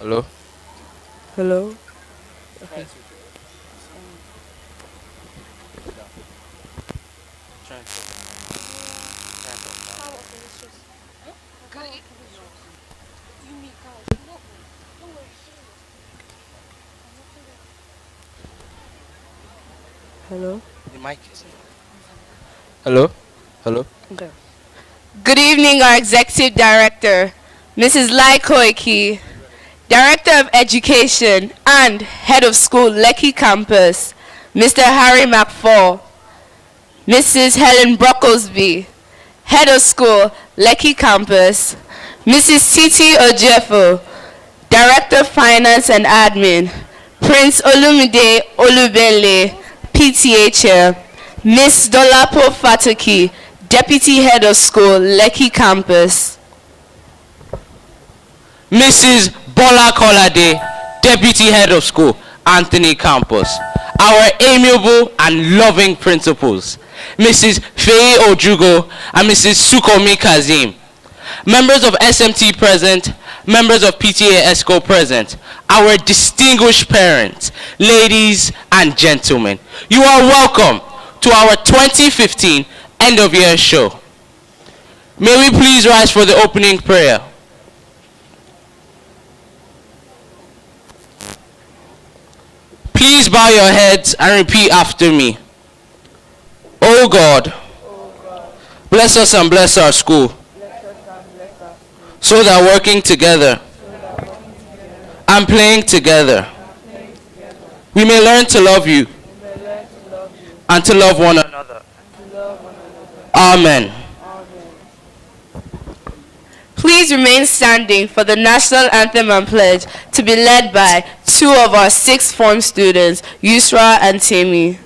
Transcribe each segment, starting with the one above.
Hello? Hello? Okay. Hello? The mic is. Hello? Hello? Okay. Good evening, our Executive Director, Mrs. Lai Koiki, Director of Education and Head of School, Lekki Campus, Mr. Harry McFall, Mrs. Helen Brocklesby, Head of School, Lekki Campus, Mrs. Titi Ojefo, Director of Finance and Admin, Prince Olumide Olubele, PTA Chair, Miss Dolapo Fatoki, Deputy Head of School, Lekki Campus. Mrs. Bola Kolade, Deputy Head of School, Anthony Campus. Our amiable and loving principals, Mrs. Fei Ojugo and Mrs. Sukomi Kazim. Members of SMT present, members of PTA ESCO present, our distinguished parents, ladies and gentlemen, you are welcome to our 2015 end of year show. May we please rise for the opening prayer. Please bow your heads and repeat after me. Oh God, bless us and bless our school, so that working together and playing together, we may learn to love you and to love one another. Amen. Please remain standing for the national anthem and pledge to be led by two of our sixth form students, Yusra and Temi.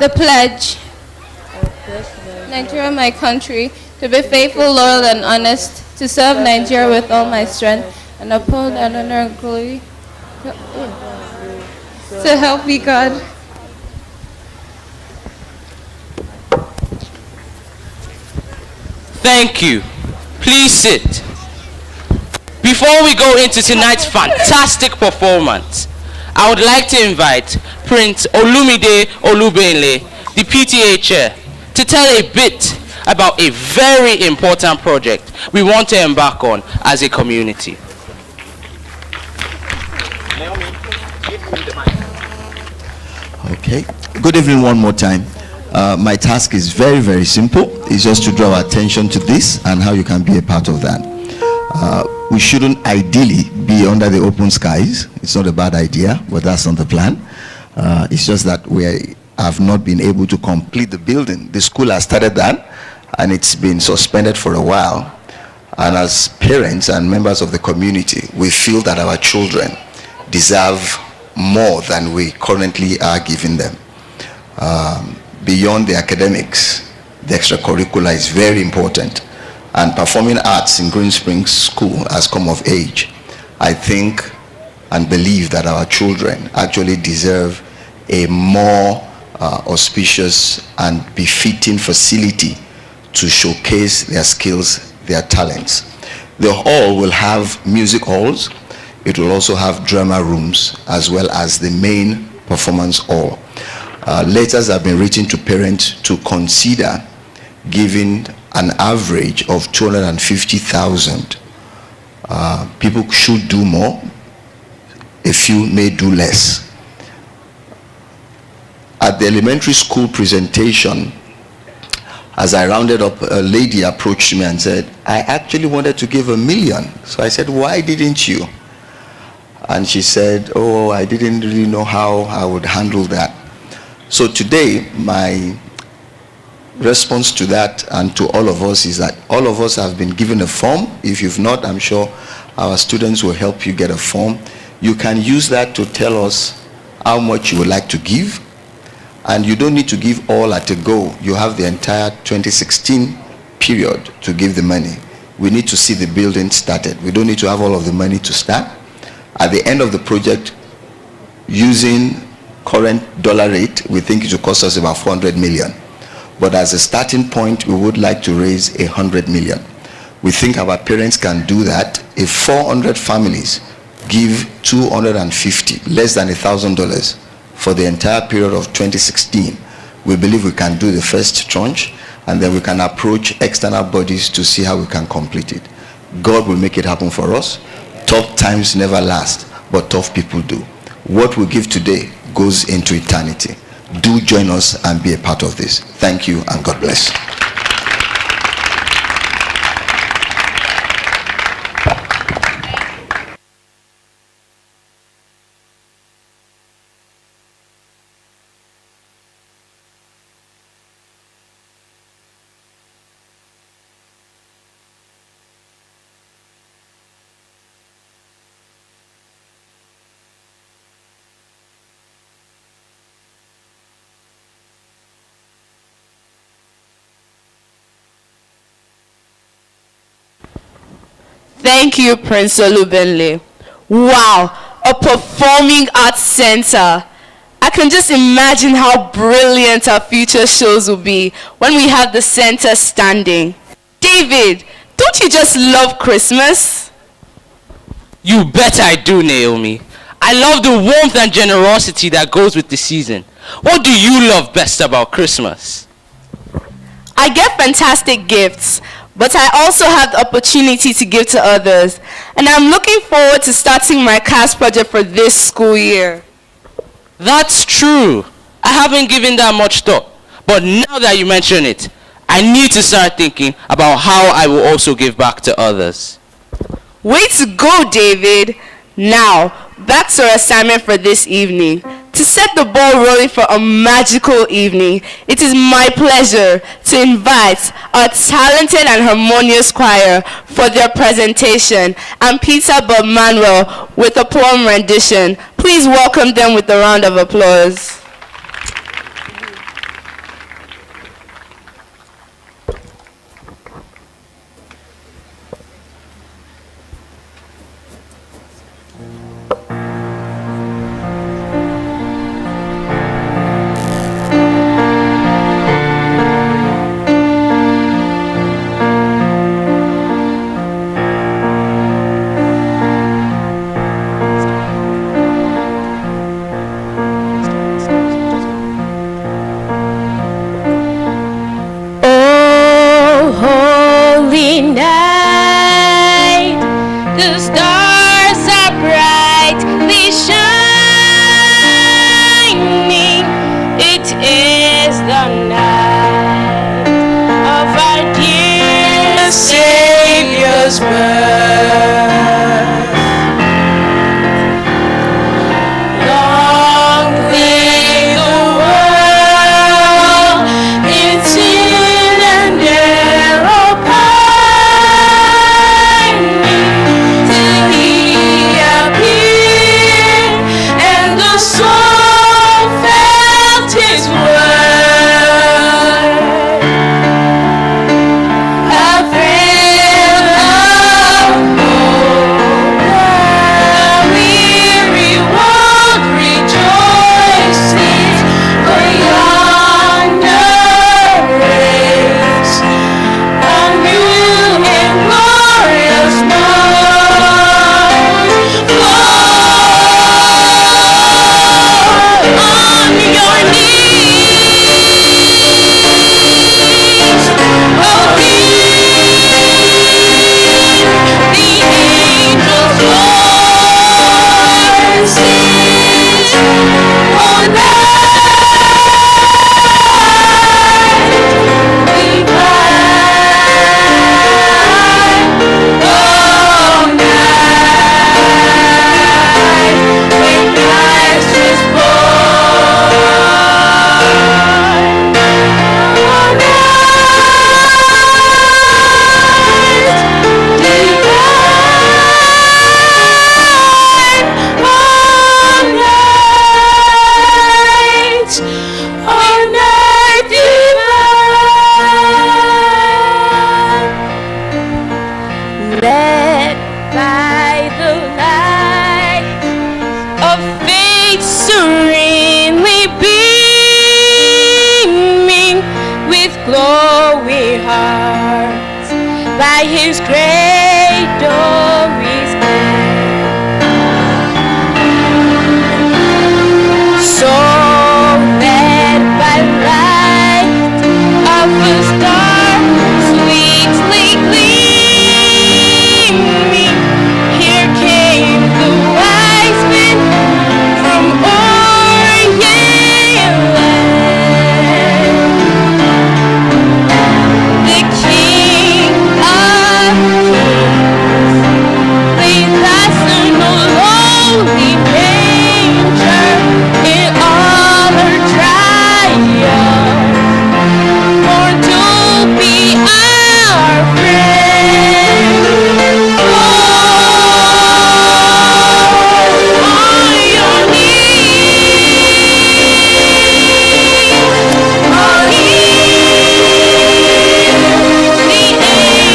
The pledge. Nigeria, my country, to be faithful, loyal, and honest, to serve Nigeria with all my strength, and uphold and honor and glory. So help me God. Thank you. Please sit. Before we go into tonight's fantastic performance, I would like to invite Prince Olumide Olubenle, the PTA chair, to tell a bit about a very important project we want to embark on as a community. Okay. Good evening one more time. My task is very, very simple. It's just to draw attention to this and how you can be a part of that. We shouldn't ideally be under the open skies. It's not a bad idea, but that's not the plan. It's just that we have not been able to complete the building. The school has started that, and it's been suspended for a while. And as parents and members of the community, we feel that our children deserve more than we currently are giving them. Beyond the academics, the extracurricular is very important. And performing arts in Greensprings School has come of age. I think and believe that our children actually deserve a more auspicious and befitting facility to showcase their skills, their talents. The hall will have music halls. It will also have drama rooms as well as the main performance hall. Letters have been written to parents to consider giving an average of 250,000. People should do more. A few may do less. At the elementary school presentation, as I rounded up, a lady approached me and said, I actually wanted to give $1 million. So I said, why didn't you? And she said, oh, I didn't really know how I would handle that. So today, my response to that and to all of us is that all of us have been given a form. If you've not, I'm sure our students will help you get a form. You can use that to tell us how much you would like to give. And you don't need to give all at a go. You have the entire 2016 period to give the money. We need to see the building started. We don't need to have all of the money to start. At the end of the project, using current dollar rate, we think it will cost us about 400 million. But as a starting point, we would like to raise 100 million. We think our parents can do that. If 400 families give 250, less than $1,000 for the entire period of 2016, we believe we can do the first tranche, and then we can approach external bodies to see how we can complete it. God will make it happen for us. Tough times never last, but tough people do. What we give today goes into eternity. Do join us and be a part of this. Thank you and God bless. Thank you, Prince Olubenle. Wow, a performing arts center. I can just imagine how brilliant our future shows will be when we have the center standing. David, don't you just love Christmas? You bet I do, Naomi. I love the warmth and generosity that goes with the season. What do you love best about Christmas? I get fantastic gifts, but I also have the opportunity to give to others. And I'm looking forward to starting my CAS project for this school year. That's true. I haven't given that much thought. But now that you mention it, I need to start thinking about how I will also give back to others. Way to go, David. Now, back to our assignment for this evening. To set the ball rolling for a magical evening, it is my pleasure to invite our talented and harmonious choir for their presentation, and Peter Bob Manuel with a poem rendition. Please welcome them with a round of applause. led by the light of faith serenely beaming with glowing hearts by his great glory's so led by light of a star sweetly gleaming, here came the wise men from Orient land. The King of Kings laid thus in a lowly manger in all her triumph, born to be our friend. On your knees, on the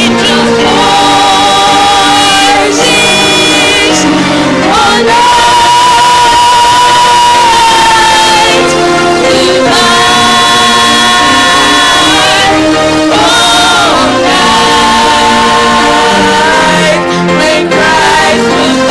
angels' voices, on light divine, all night when Christ was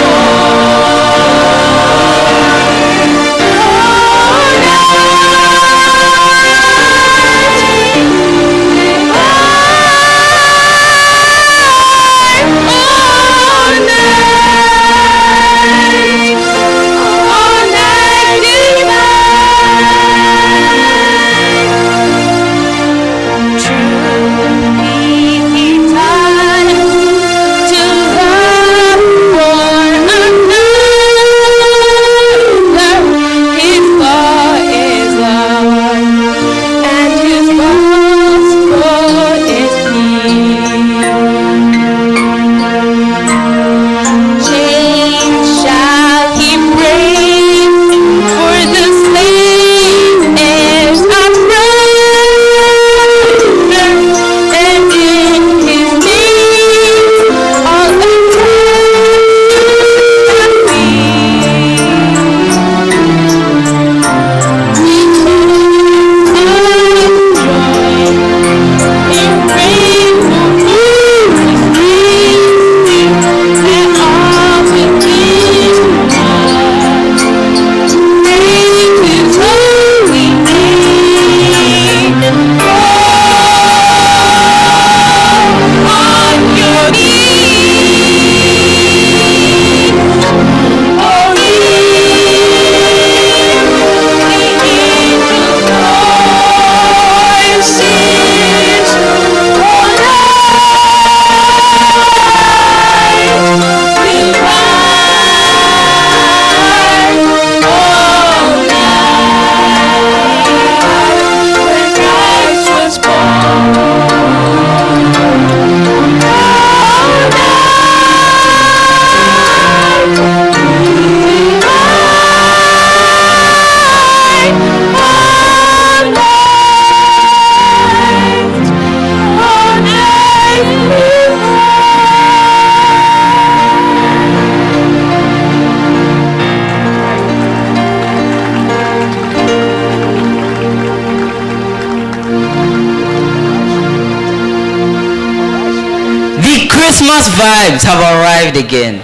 Christmas vibes have arrived again.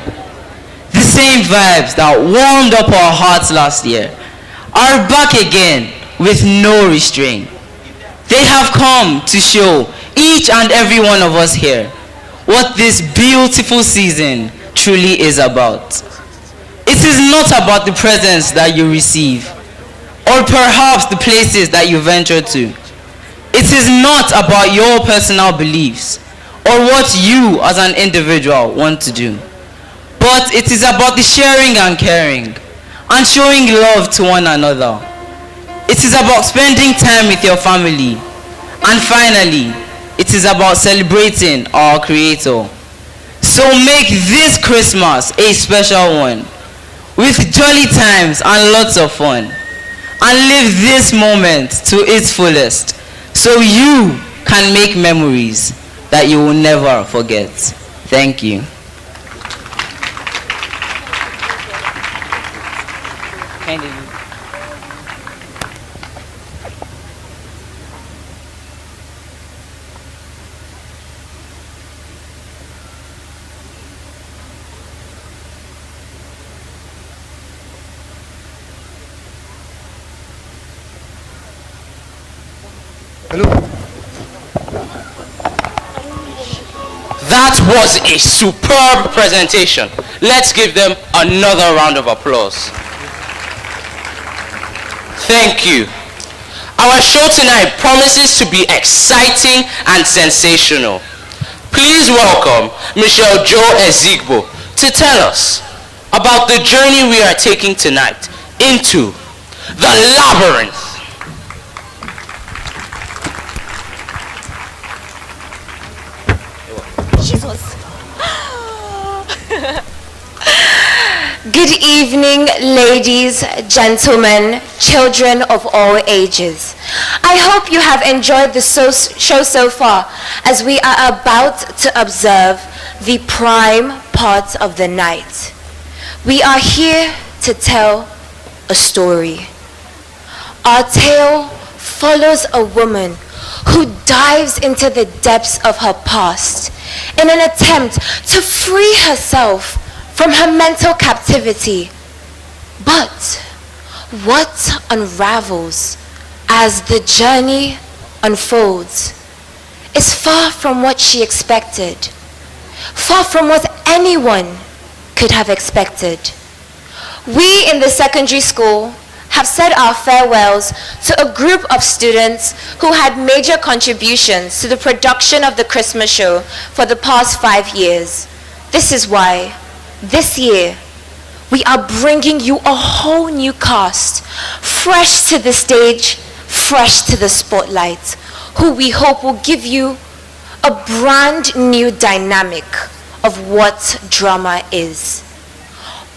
The same vibes that warmed up our hearts last year are back again with no restraint. They have come to show each and every one of us here what this beautiful season truly is about. It is not about the presents that you receive, or perhaps the places that you venture to. It is not about your personal beliefs, or what you as an individual want to do. But it is about the sharing and caring, and showing love to one another. It is about spending time with your family. And finally, it is about celebrating our Creator. So make this Christmas a special one, with jolly times and lots of fun. And live this moment to its fullest, so you can make memories that you will never forget. Thank you. That was a superb presentation. Let's give them another round of applause. Thank you. Our show tonight promises to be exciting and sensational. Please welcome Michelle Jo Ezigbo to tell us about the journey we are taking tonight into the labyrinth. Good evening, ladies, gentlemen, children of all ages. I hope you have enjoyed the show so far, as we are about to observe the prime part of the night. We are here to tell a story. Our tale follows a woman who dives into the depths of her past in an attempt to free herself from her mental captivity. But what unravels as the journey unfolds is far from what she expected, far from what anyone could have expected. We in the secondary school have said our farewells to a group of students who had major contributions to the production of the Christmas show for the past 5 years. This is why this year we are bringing you a whole new cast, fresh to the stage, fresh to the spotlight, who we hope will give you a brand new dynamic of what drama is.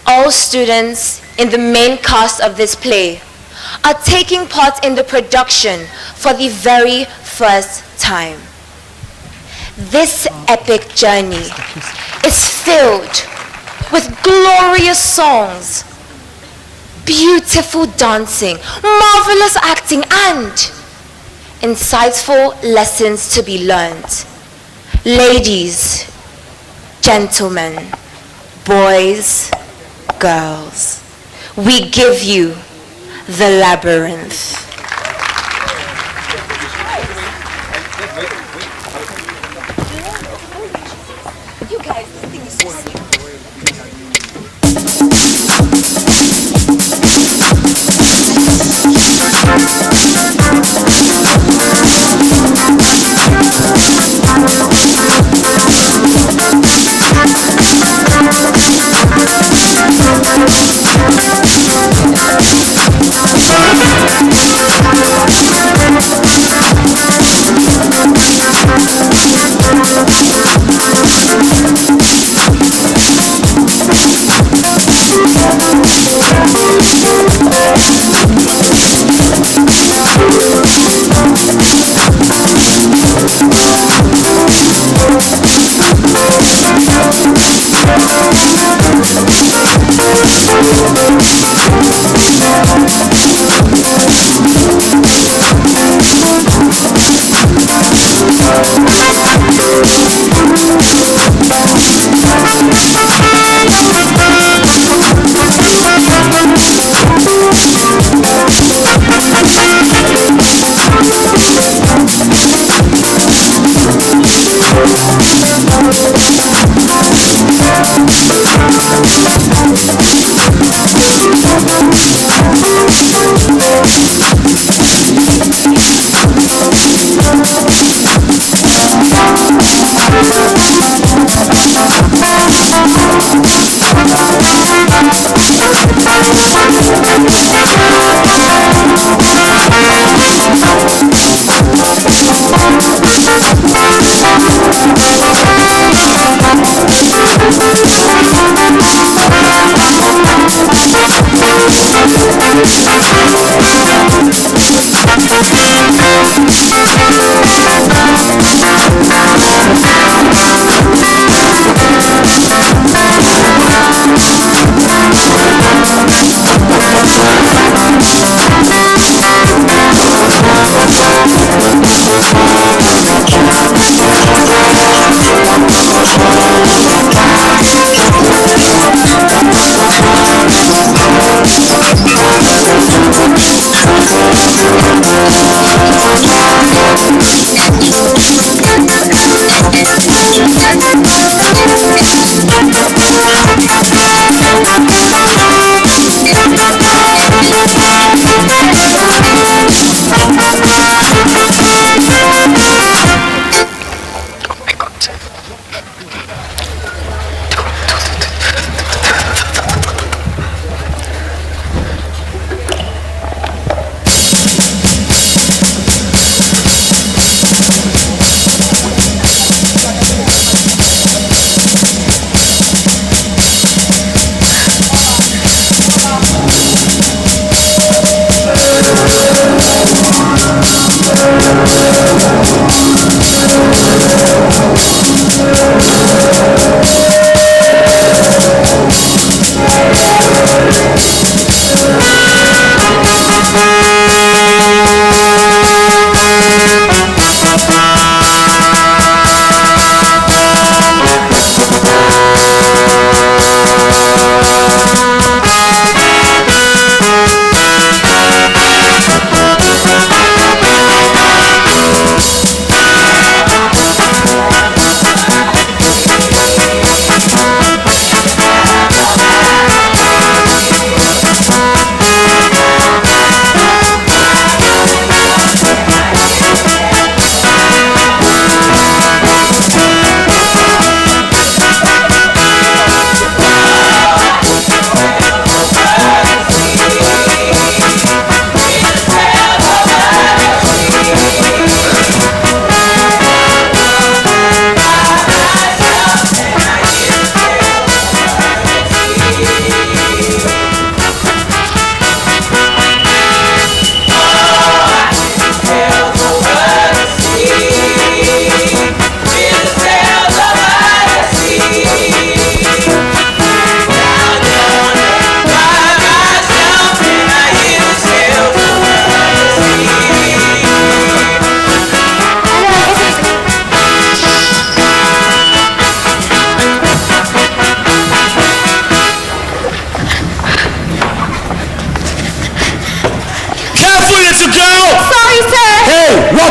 All students in the main cast of this play are taking part in the production for the very first time. This epic journey is filled with glorious songs, beautiful dancing, marvelous acting, and insightful lessons to be learned. Ladies, gentlemen, boys, girls, we give you the labyrinth. You guys, this thing is so serious.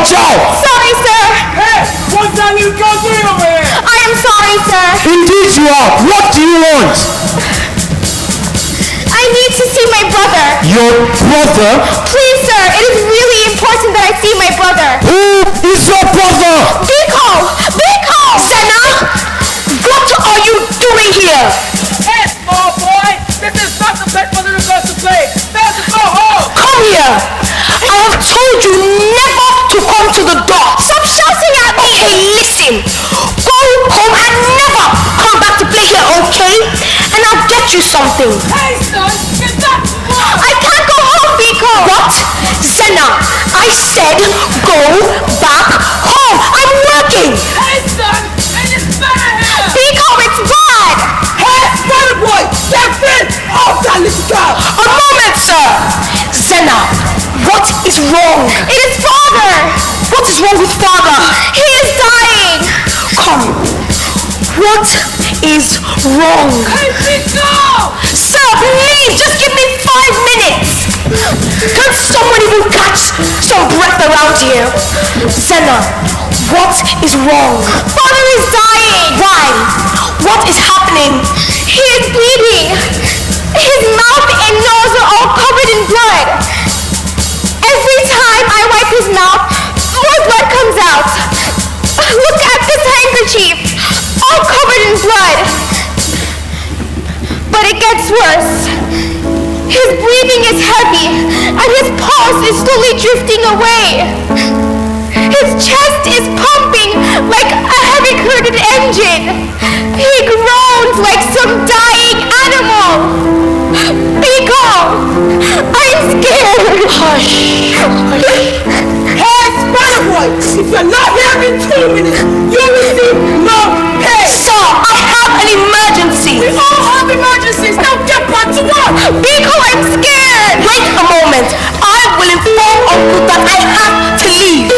watch out! Sorry, sir. Hey, what's that little girl doing over here? I am sorry, sir. Indeed you are. What do you want? I need to see my brother. Your brother? Please, sir. It is really important that I see my brother. Who is your brother? Biko! Biko! Senna! What are you doing here? Hey, small boy! This is not the place for little girls to play. Time to go home! Come here! I have told you never to come to the door. Stop shouting at me and listen. Go home and never come back to play here, okay? And I'll get you something. Hey, son! Get back to work! I can't go home, Biko. What? Senna, I said go back home. I'm working. Hey, son! And it's better here! Biko, it's bad. Hey, brother boy! Get rid of that little girl! A moment, sir. Senna, what is wrong? It is father. What is wrong with father? He is dying. Come. What is wrong? Hey, Biko! Sir, please, just give me 5 minutes. Can't someone even catch some breath around here? Senna, what is wrong? Father is dying. Why? What is happening? He is bleeding. His mouth and nose are all covered in blood. Every time I wipe his mouth, more blood comes out. Look at this handkerchief, all covered in blood. But it gets worse. His breathing is heavy, and his pulse is slowly drifting away. His chest is pumping like a heavy-curtained engine. He groans like some dying animal. Biko, I'm scared. Hush. Hey, brother boy! If you're not here in 2 minutes, you'll receive no pay! Sir, I have an emergency. We all have emergencies! Now get back to work! Biko, I'm scared. Wait a moment. I will inform Uncle that I have to leave.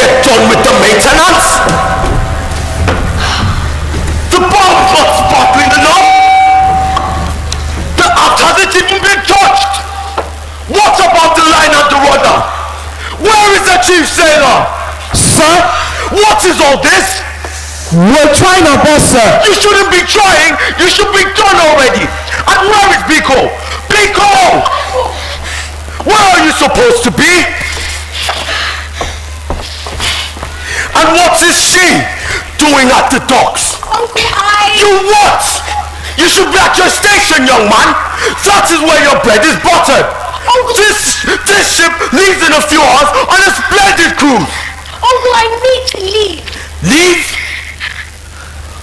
Done with the maintenance? The bulb's not sparkling enough? The aft hasn't even been touched! What about the line and the rudder? Where is the chief sailor? Sir, what is all this? We're trying our best, sir. You shouldn't be trying, you should be done already. And where is Biko? Biko! Where are you supposed to be? And what is she doing at the docks? Uncle, You what? You should be at your station, young man. That is where your bread is buttered. This ship leaves in a few hours on a splendid cruise. Uncle, I need to leave. Leave?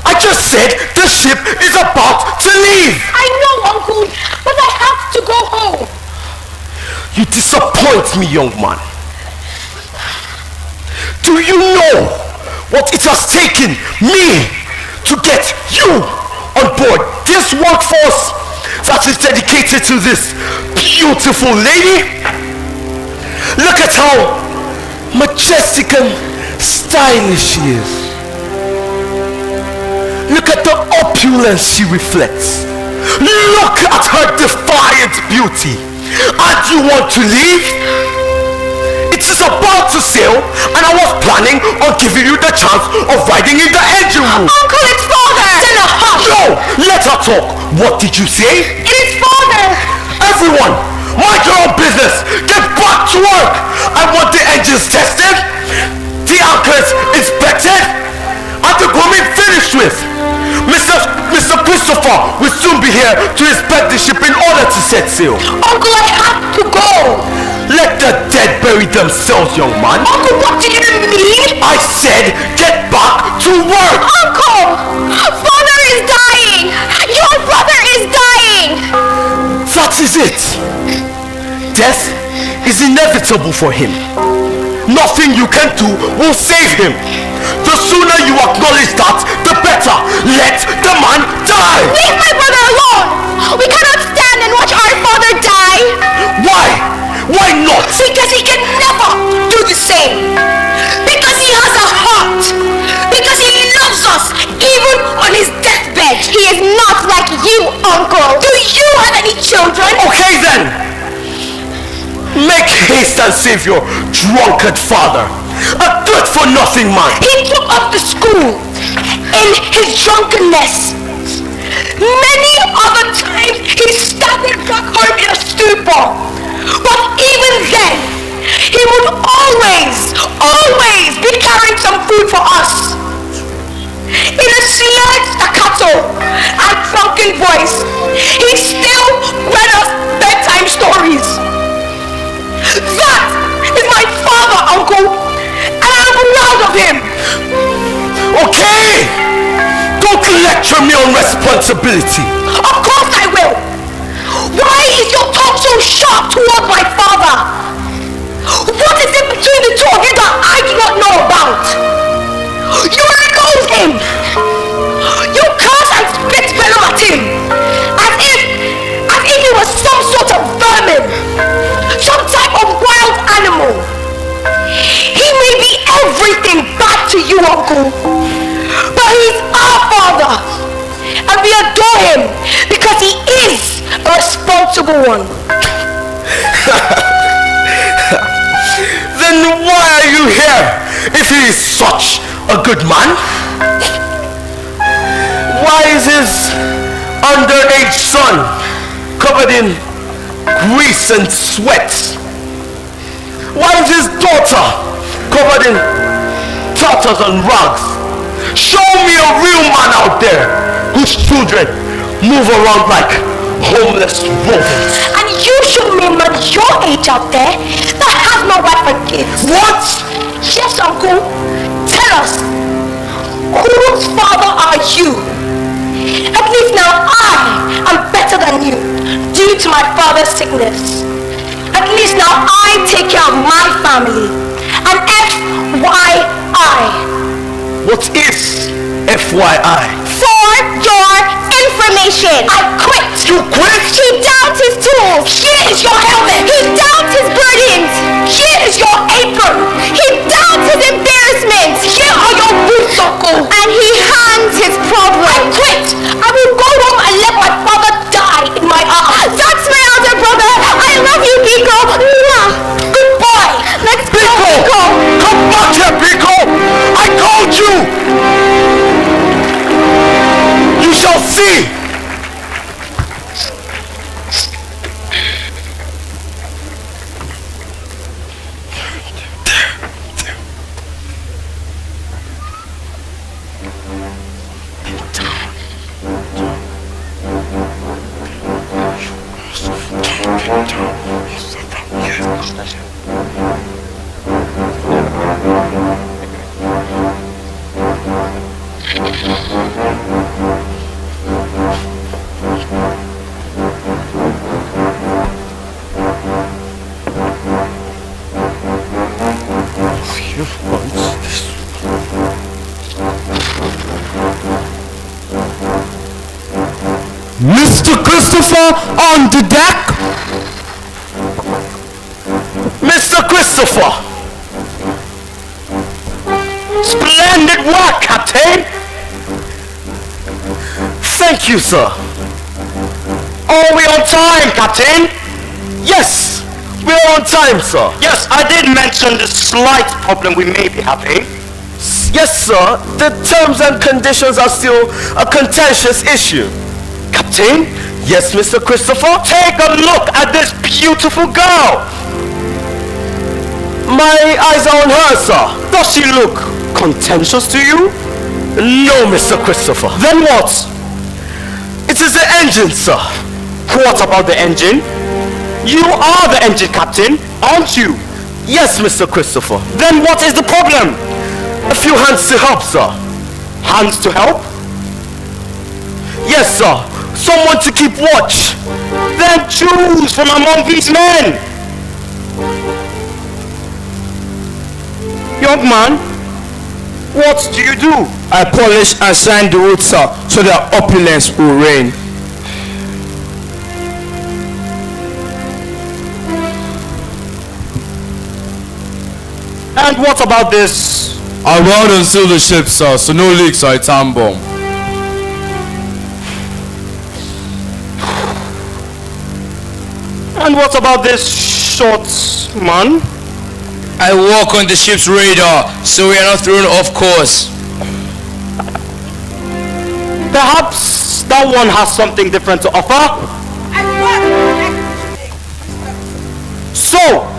I just said the ship is about to leave. I know, Uncle, but I have to go home. You disappoint me, young man. Do you know what it has taken me to get you on board this workforce that is dedicated to this beautiful lady? Look at how majestic and stylish she is. Look at the opulence she reflects. Look at her defiant beauty. And you want to leave? It is about to sail, and I was planning on giving you the chance of riding in the engine room. Uncle, it's father! Then a hush! No! Let her talk. What did you say? It is father! Everyone, mind your own business. Get back to work. I want the engines tested, the anchors inspected, and the grooming finished with. Mr. Christopher will soon be here to inspect the ship in order to set sail. Uncle, I have to go! Let the dead bury themselves, young man. Uncle, what do you mean? I said get back to work. Uncle! Father is dying! Your brother is dying! That is it. Death is inevitable for him. Nothing you can do will save him. The sooner you acknowledge that, the better. Let the man die. Leave my brother alone! We cannot stand and watch our father die! Why? Why not? Because he can never do the same! Because he has a heart! Because he loves us even on his deathbed! He is not like you, Uncle! Do you have any children? Okay then! Make haste and save your drunkard father, a good-for-nothing man. He took up the school in his drunkenness. Many other times he staggered back home in a stupor. But even then, he would always be carrying some food for us. In a slurred staccato and drunken voice, he still read us bedtime stories. That is my father, Uncle, and I'm proud of him. Okay! Don't lecture me on responsibility. Of course I will. Why is your tongue so sharp toward my father? What is it between the two of you that I do not know about? You loathe him. You curse and spit venom at him, as if he was some sort of vermin, some type of wild animal. He may be everything bad to you, Uncle, but he's our father, and we adore him because he is a responsible one. Then why are you here if he is such a good man? Why is his underage son covered in grease and sweat? Why is his daughter covered in tatters and rags? Show me a real man out there whose children move around like homeless rodents. And you show me a man your age out there that has no wife and kids. What? Yes, Uncle. Tell us, whose father are you? At least now I am better than you due to my father's sickness. At least now I take care of my family. And FYI. What is FYI? For your information, I quit. You quit? He downed his tools. Here is your helmet. He downed his burdens. Here is your apron. He downed his embarrassments. Here are your boots, Uncle. And he hands his problems. I quit. I will go home and let my father die in my arms. That's my elder brother. I love you, Pico. Good boy. Let's go, Pico. Come back here, Pico. I told you. You shall see. Mr. Christopher on the deck. Mr. Christopher. Splendid work, Captain. Thank you, sir. Are we on time, Captain? Yes, we're on time, sir. Yes, I did mention the slight problem we may be having. Yes, sir. The terms and conditions are still a contentious issue. Captain? Yes, Mr. Christopher? Take a look at this beautiful girl. My eyes are on her, sir. Does she look contentious to you? No, Mr. Christopher. Then what? It is the engine, sir. What about the engine? You are the engine captain, aren't you? Yes, Mr. Christopher. Then what is the problem? A few hands to help, sir. Hands to help? Yes, sir. Someone to keep watch. Then choose from among these men. Young man, what do you do? I polish and shine the wood, sir, so that opulence will reign. And what about this? I run and seal the ship, sir, so no leaks or a time bomb. And what about this short man? I walk on the ship's radar, so we are not thrown off course. Perhaps that one has something different to offer. So,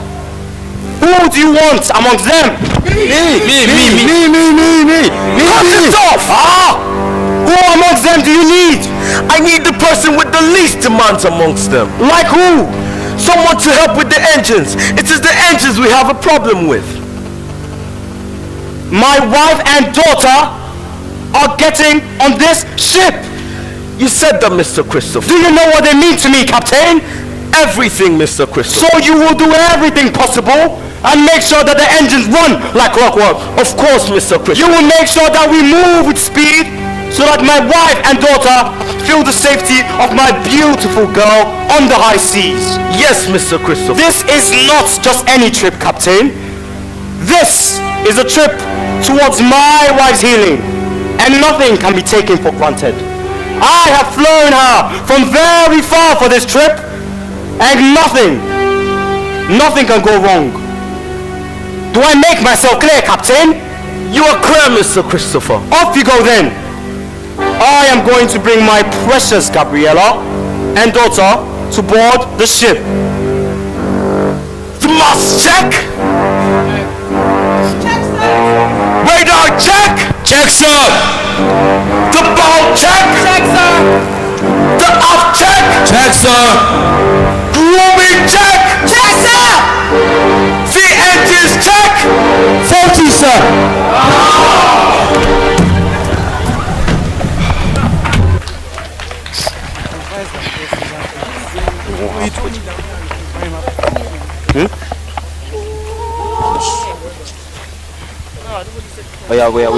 who do you want amongst them? Me. Cut it off! Who amongst them do you need? I need the person with the least demands amongst them. Like who? Someone to help with the engines. It is the engines we have a problem with. My wife and daughter are getting on this ship. You said that, Mr. Christopher. Do you know what they mean to me, Captain? Everything, Mr. Christopher. So you will do everything possible and make sure that the engines run like clockwork. Of course, Mr. Christopher. You will make sure that we move with speed so that my wife and daughter feel the safety of my beautiful girl on the high seas. Yes, Mr. Christopher. This is not just any trip, Captain. This is a trip towards my wife's healing, and nothing can be taken for granted. I have flown her from very far for this trip, and nothing can go wrong. Do I make myself clear, Captain? You are clear, Mr. Christopher. Off you go then. I am going to bring my precious Gabriella and daughter to board the ship. The mast check. Radar check. Check, sir. The bow check. Check, sir. The aft check. Check, sir. Grooming check. Check, sir. The engines check. 40, sir. Oh yeah, wait,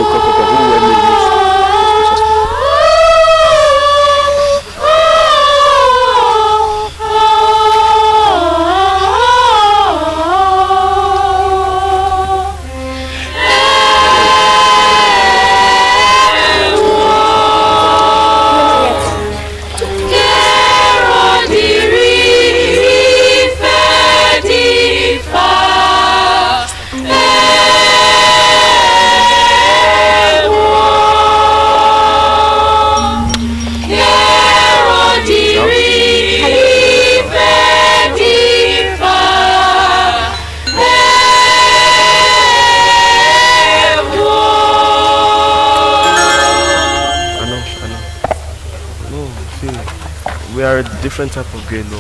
We are a different type of gay law.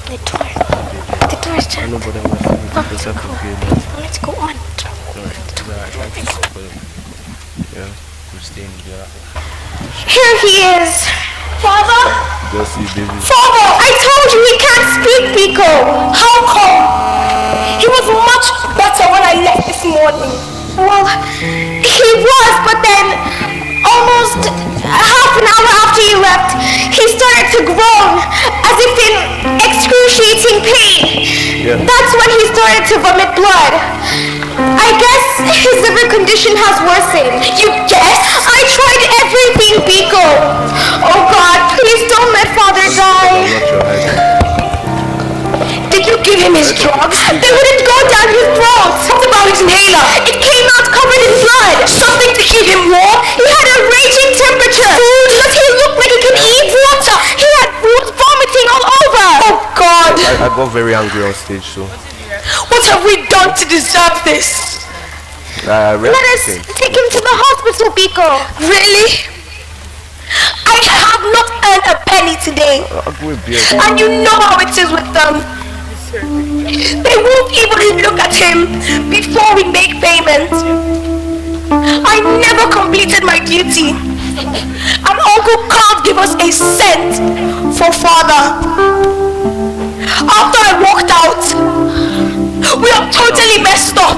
The door is I know, but I'm a different type of gay law. Let's go on. Yeah, we're staying there. Here he is. Father? Just see, baby. Father, I told you he can't speak, Pico. How come? He was much better when I left this morning. Well, he was, but then almost half an hour after you left, he started to groan as if in excruciating pain. Yeah. That's when he started to vomit blood. I guess his liver condition has worsened. You guess? I tried everything, Pico. Oh God, please don't let father die? Did you give him his drugs? They wouldn't go down his throat. What about his inhaler? It came out covered in blood. Something to keep him warm? He had a raging temperature. Food? Look, he looked like he could eat. Water? He had food vomiting all over. Oh God. I got very angry on stage, so. What have we done to deserve this? Let us take him to the hospital, Biko. Really? I have not earned a penny today. And you know how it is with them. They won't even look at him before we make payment. I never completed my duty. And Uncle can't give us a cent for father. After I walked out, we are totally messed up.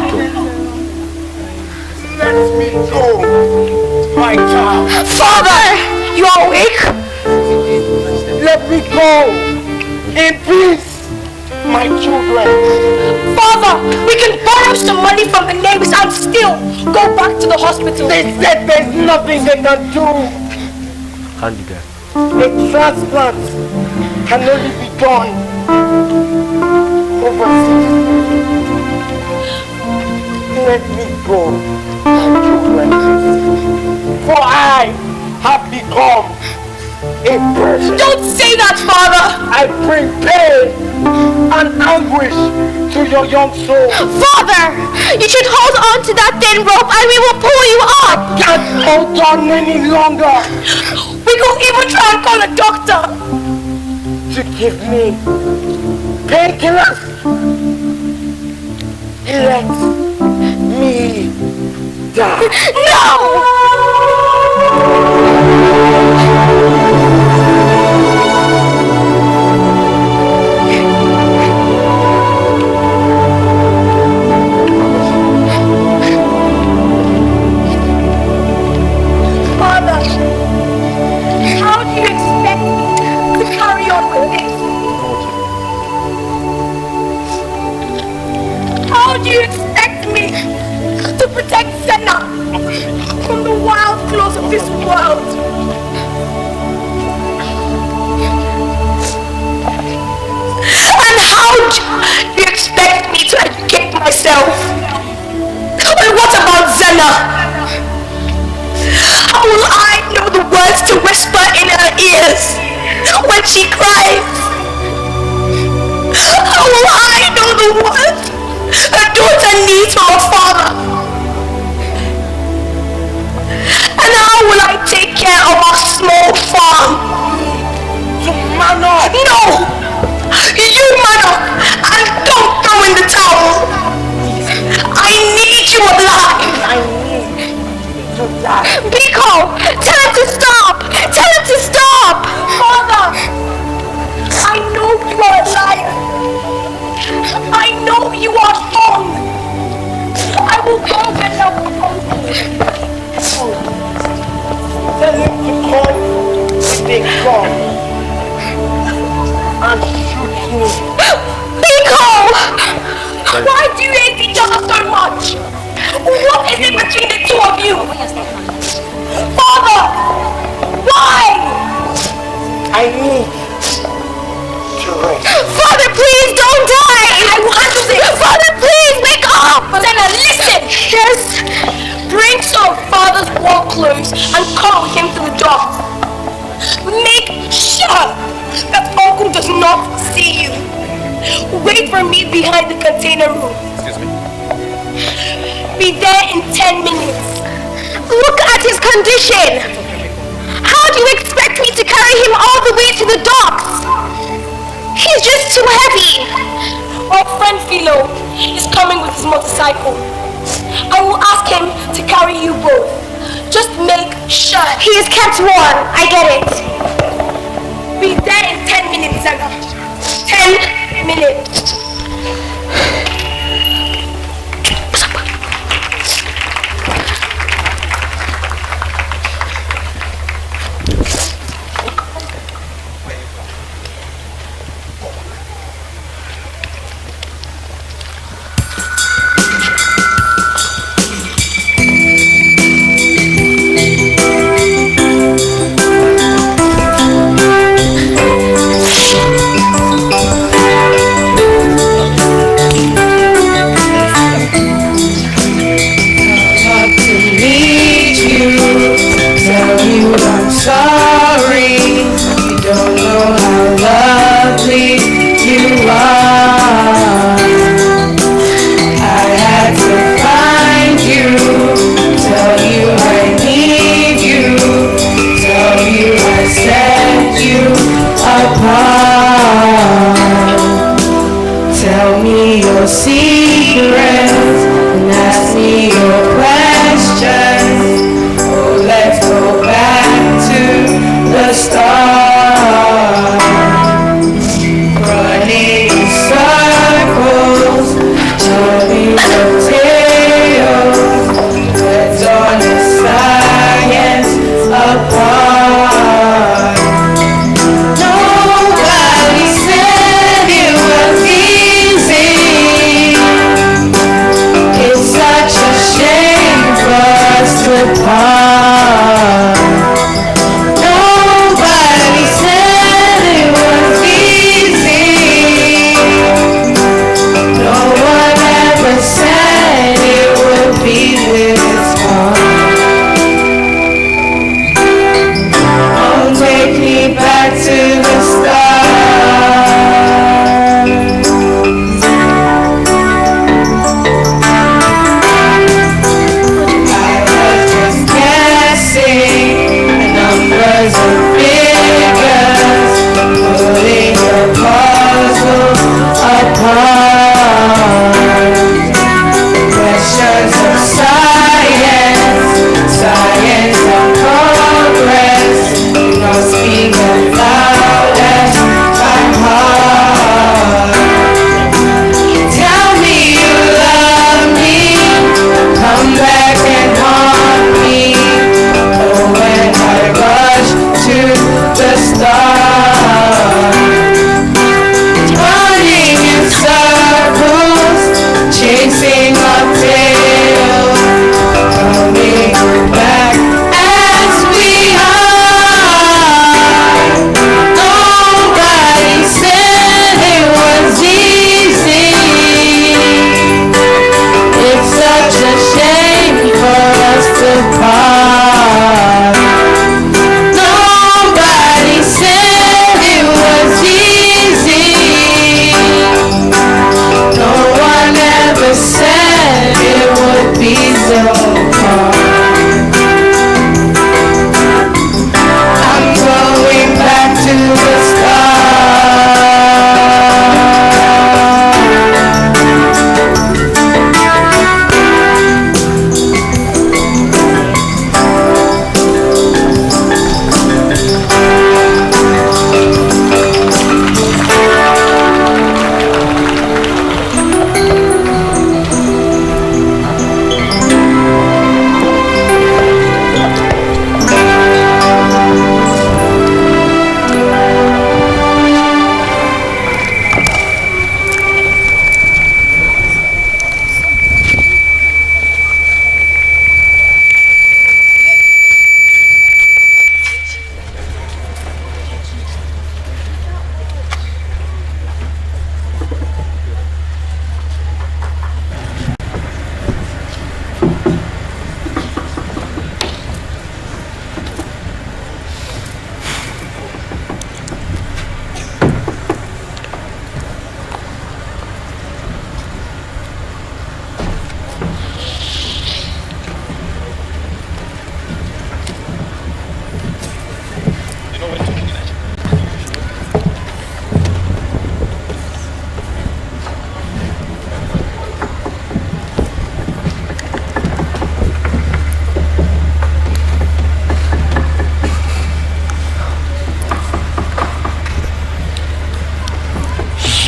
Let me go, my child. Father, you are awake? Let me go in peace, my children. Father, we can borrow some money from the neighbors and still go back to the hospital. They said there's nothing they can do. Handy guy. A transplant can only be done overseas. Let me go, my children. For I have become a person. Don't say that, Father! I bring pain and anguish to your young soul. Father, you should hold on to that thin rope and we will pull you up. I can't hold on any longer. We could even try and call a doctor to give me painkillers. Let me die. No! How do you expect me to protect Senna from the wild claws of this world? And how do you expect me to educate myself? And what about Senna? How will I know the words to whisper in her ears when she cries? How will I know the words a daughter needs from a father? And how will I take care of our small farm? Mano! No! You man up and don't throw in the towel! I need you alive! I need to die. Biko! Tell him to stop! Tell him to stop! Father! I know you are a liar! I know you are wrong! I will go and help you. Tell him to come with a gun and shoot me. Biko! Why do you hate each other so much? What is it between the two of you? Father! Why? I need to rest. Father, please don't die! I want to say, Father, please wake up! Senna, listen! Yes? Bring some of Father's war clothes and come with him to the door. Make sure that Uncle does not see you. Wait for me behind the container room. Excuse me? Be there in 10 minutes. Look at his condition. How do you expect me to carry him all the way to the docks? He's just too heavy. My friend Philo is coming with his motorcycle. I will ask him to carry you both. Just make sure. He is kept warm. I get it. Be there in 10 minutes, Senna. 10 minutes.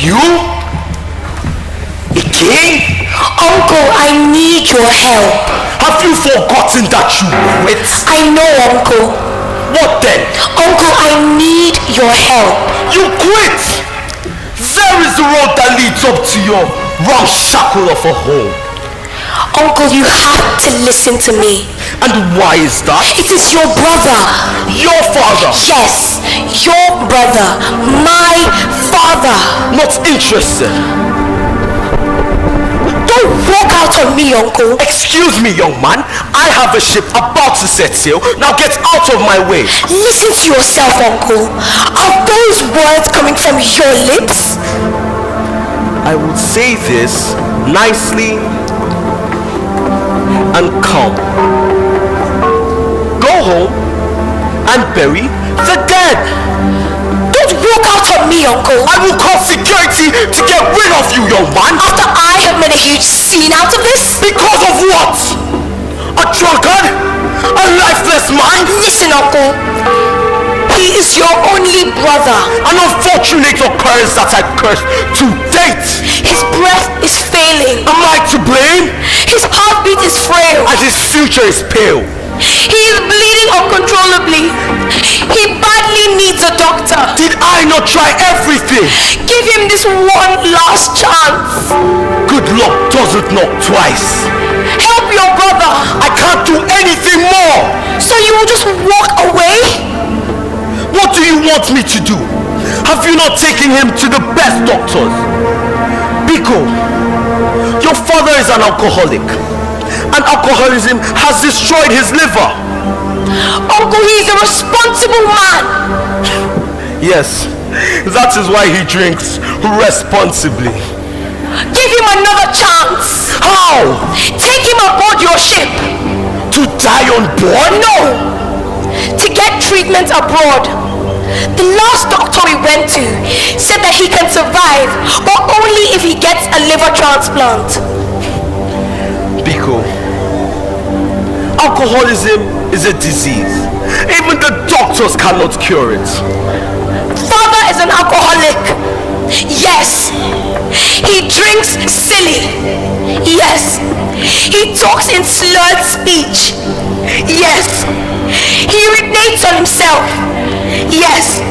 You? Again? Uncle, I need your help. Have you forgotten that you quit? I know, Uncle. What then? Uncle, I need your help. You quit! There is the road that leads up to your ramshackle of a home. Uncle, you have to listen to me. And why is that? It is your brother. Your father? Yes, your brother. My father. Not interested. Don't walk out on me, Uncle. Excuse me, young man. I have a ship about to set sail. Now get out of my way. Listen to yourself, Uncle. Are those words coming from your lips? I would say this nicely and calm. Go home and bury the dead. Don't walk out on me, Uncle. I will call security to get rid of you, young man. After I have made a huge scene out of this? Because of what? A drunkard? A lifeless man? Listen, Uncle. He is your only brother. An unfortunate occurrence that I cursed to date. His breath is failing. Am I to blame? His heartbeat is frail. And his future is pale. He is bleeding uncontrollably. He badly needs a doctor. Did I not try everything? Give him this one last chance. Good luck doesn't knock twice. Help your brother. I can't do anything more. So you will just walk away? What do you want me to do? Have you not taken him to the best doctors? Biko, your father is an alcoholic. And alcoholism has destroyed his liver. Uncle, he is a responsible man. Yes, that is why he drinks responsibly. Give him another chance. How? Take him aboard your ship. To die on board? No. To get treatment abroad. The last doctor we went to said that he can survive, but only if he gets a liver transplant. Biko, alcoholism is a disease. Even the doctors cannot cure it. Father is an alcoholic. Yes. He drinks silly. Yes. He talks in slurred speech. Yes. He urinates on himself. Yes.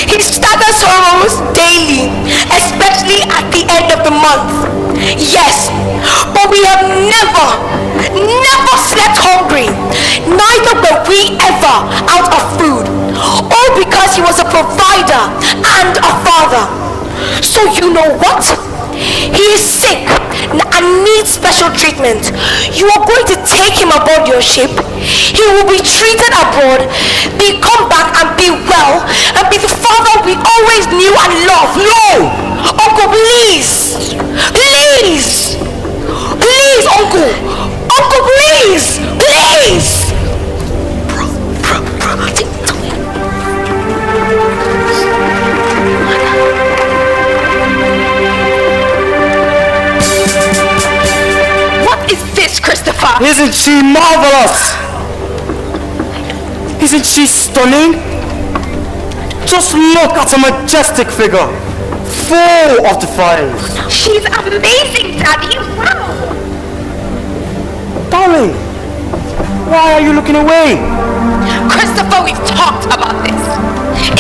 He staggers hormones daily, especially at the end of the month. Yes. But we have never slept hungry. Neither were we ever out of food. All because he was a provider and a father. So you know what? He is sick and needs special treatment. You are going to take him aboard your ship. He will be treated abroad, come back and be well, and be the father we always knew and loved. No! Uncle, please! Please! Please, Uncle! Uncle, please! Please! Bro. What is this, Christopher? Isn't she marvelous? Isn't she stunning? Just look at her majestic figure, full of defiance. She's amazing, Daddy. Wow. Darling, why are you looking away? Christopher, we've talked about this.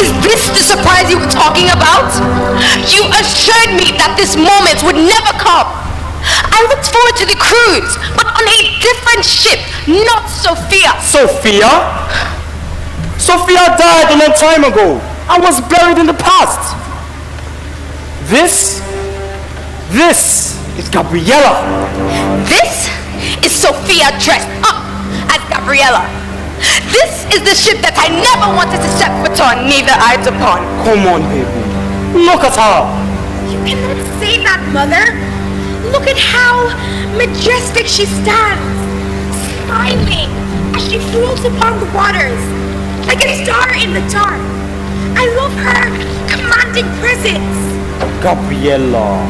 Is this the surprise you were talking about? You assured me that this moment would never come. I looked forward to the cruise, but on a different ship, not Sophia. Sophia? Sophia died a long time ago and was buried in the past. This is Gabriella. This is Sophia dressed up as Gabriella. This is the ship that I never wanted to set foot on, neither eyes upon. Come on, baby. Look at her. You cannot say that, Mother. Look at how majestic she stands, smiling as she floats upon the waters, like a star in the dark. I love her commanding presence. Gabriella,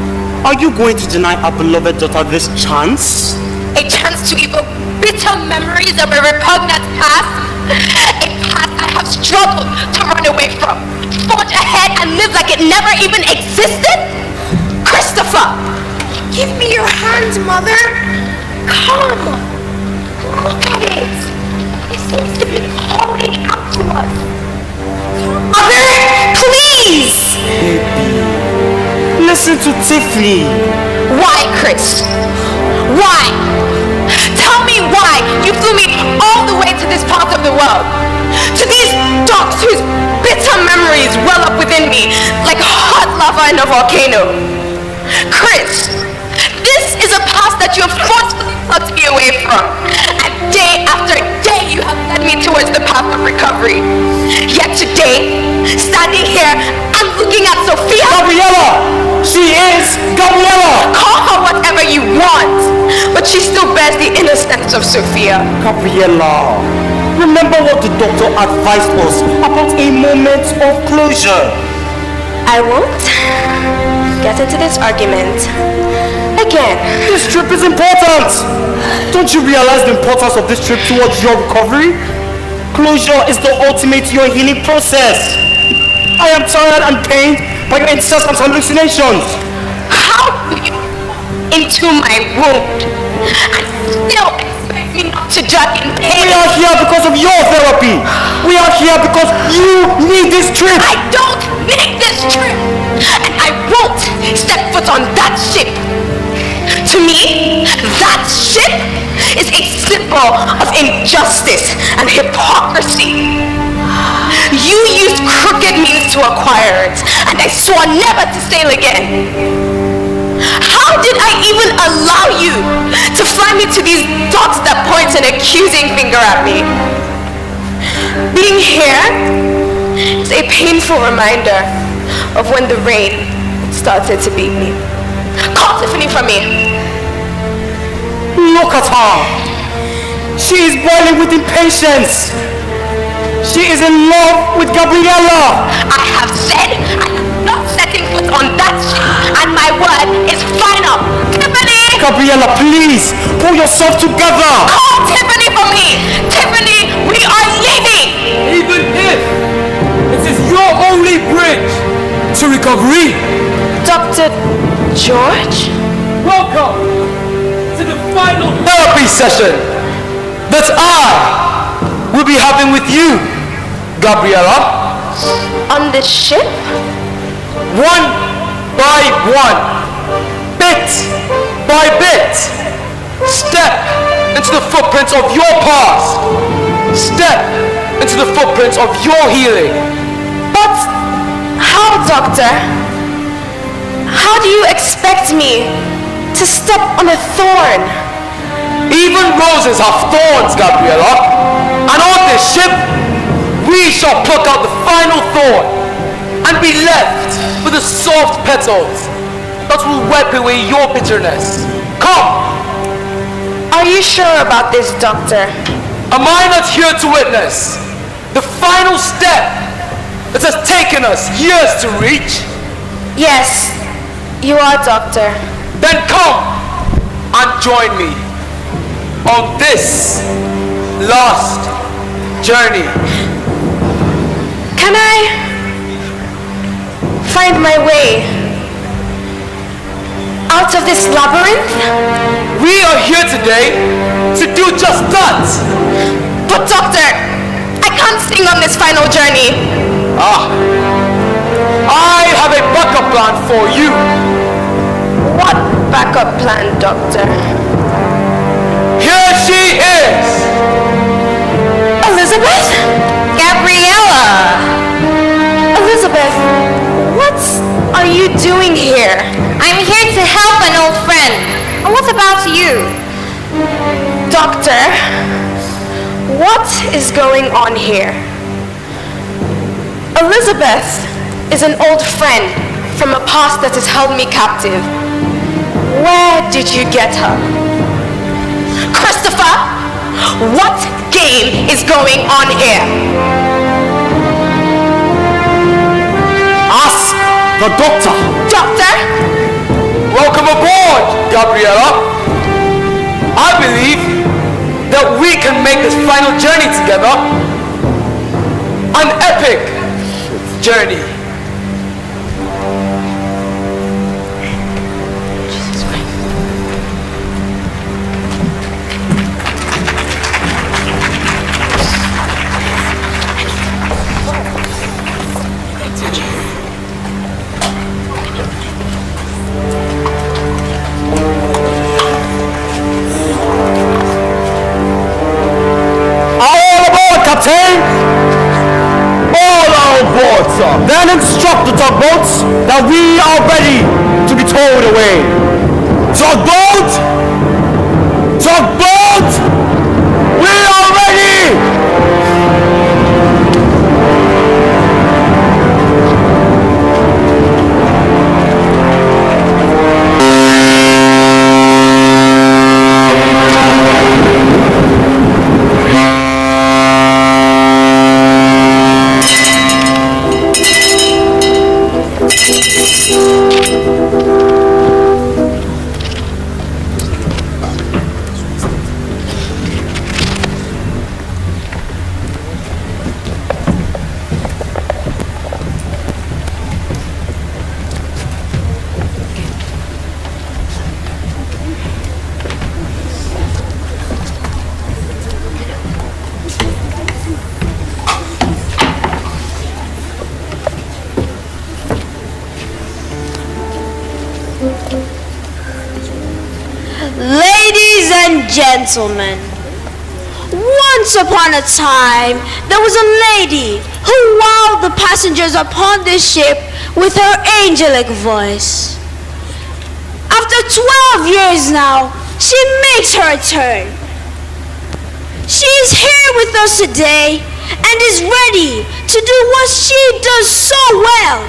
are you going to deny our beloved daughter this chance? A chance to evoke bitter memories of a repugnant past, a past I have struggled to run away from. forge ahead and live like it never even existed? Christopher! Give me your hand, Mother. Come. Look at it. It seems to be calling out to us. Mother, please! Baby, listen to Tiffany. Why, Chris? Why? Tell me why you flew me all the way to this part of the world. To these docks whose bitter memories well up within me like hot lava in a volcano. Chris, this is a past that you have forcefully plucked me away from. And day after day you have led me towards the path of recovery. Yet today, standing here, I'm looking at Sophia. Gabriella! She is Gabriella! Call her whatever you want, but she still bears the innocence of Sophia. Gabriella, remember what the doctor advised us about a moment of closure. I won't get into this argument again. This trip is important. Don't you realize the importance of this trip towards your recovery? Closure is the ultimate your healing process. I am tired and pained by your incessant hallucinations. How do you into my wound and still expect me not to die in pain? We are here because of your therapy. We are here because you need this trip. I don't need this trip, and I won't step foot on that ship. To me, that ship is a symbol of injustice and hypocrisy. You used crooked means to acquire it, and I swore never to sail again. How did I even allow you to fly me to these docks that point an accusing finger at me? Being here is a painful reminder of when the rain started to beat me. Call Tiffany for me. Look at her. She is boiling with impatience. She is in love with Gabriella. I have said I am not setting foot on that ship, and my word is final. Tiffany! Gabriella, please, pull yourself together. Call Tiffany for me. Tiffany, we are leaving. Even if it is your only bridge to recovery. Dr. George? Welcome to the final therapy session that I will be having with you, Gabriella. On the ship? One by one, bit by bit, step into the footprints of your past. Step into the footprints of your healing. But how, Doctor? How do you expect me to step on a thorn? Even roses have thorns, Gabriella. And on this ship, we shall pluck out the final thorn and be left with the soft petals that will wipe away your bitterness. Come! Are you sure about this, Doctor? Am I not here to witness the final step that has taken us years to reach? Yes, you are, Doctor. Then come and join me on this last journey. Can I find my way out of this labyrinth? We are here today to do just that. But Doctor, I can't sing on this final journey. I have a backup plan for you. What backup plan, Doctor? Here she is! Elizabeth? Gabriella! Elizabeth, what are you doing here? I'm here to help an old friend. And what about you? Doctor, what is going on here? Elizabeth is an old friend from a past that has held me captive. Where did you get her? Christopher, what game is going on here? Ask the doctor. Doctor? Welcome aboard, Gabriella. I believe that we can make this final journey together an epic, journey. Then instruct the tugboats that we are ready to be towed away. Tugboat! Tugboat! We are ready! Ladies and gentlemen, once upon a time, there was a lady who wowed the passengers upon this ship with her angelic voice. After 12 years now, she makes her return. She is here with us today and is ready to do what she does so well.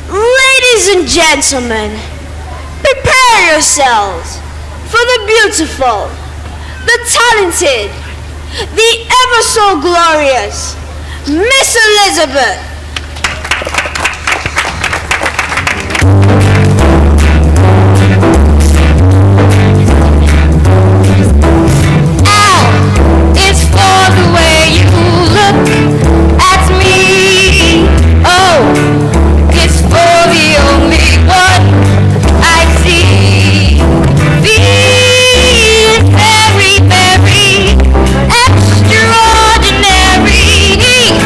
Ladies and gentlemen, prepare yourselves for the beautiful, the talented, the ever so glorious Miss Elizabeth. L is for the way you look at me. O is for the only one I see. V is very, very extraordinary. E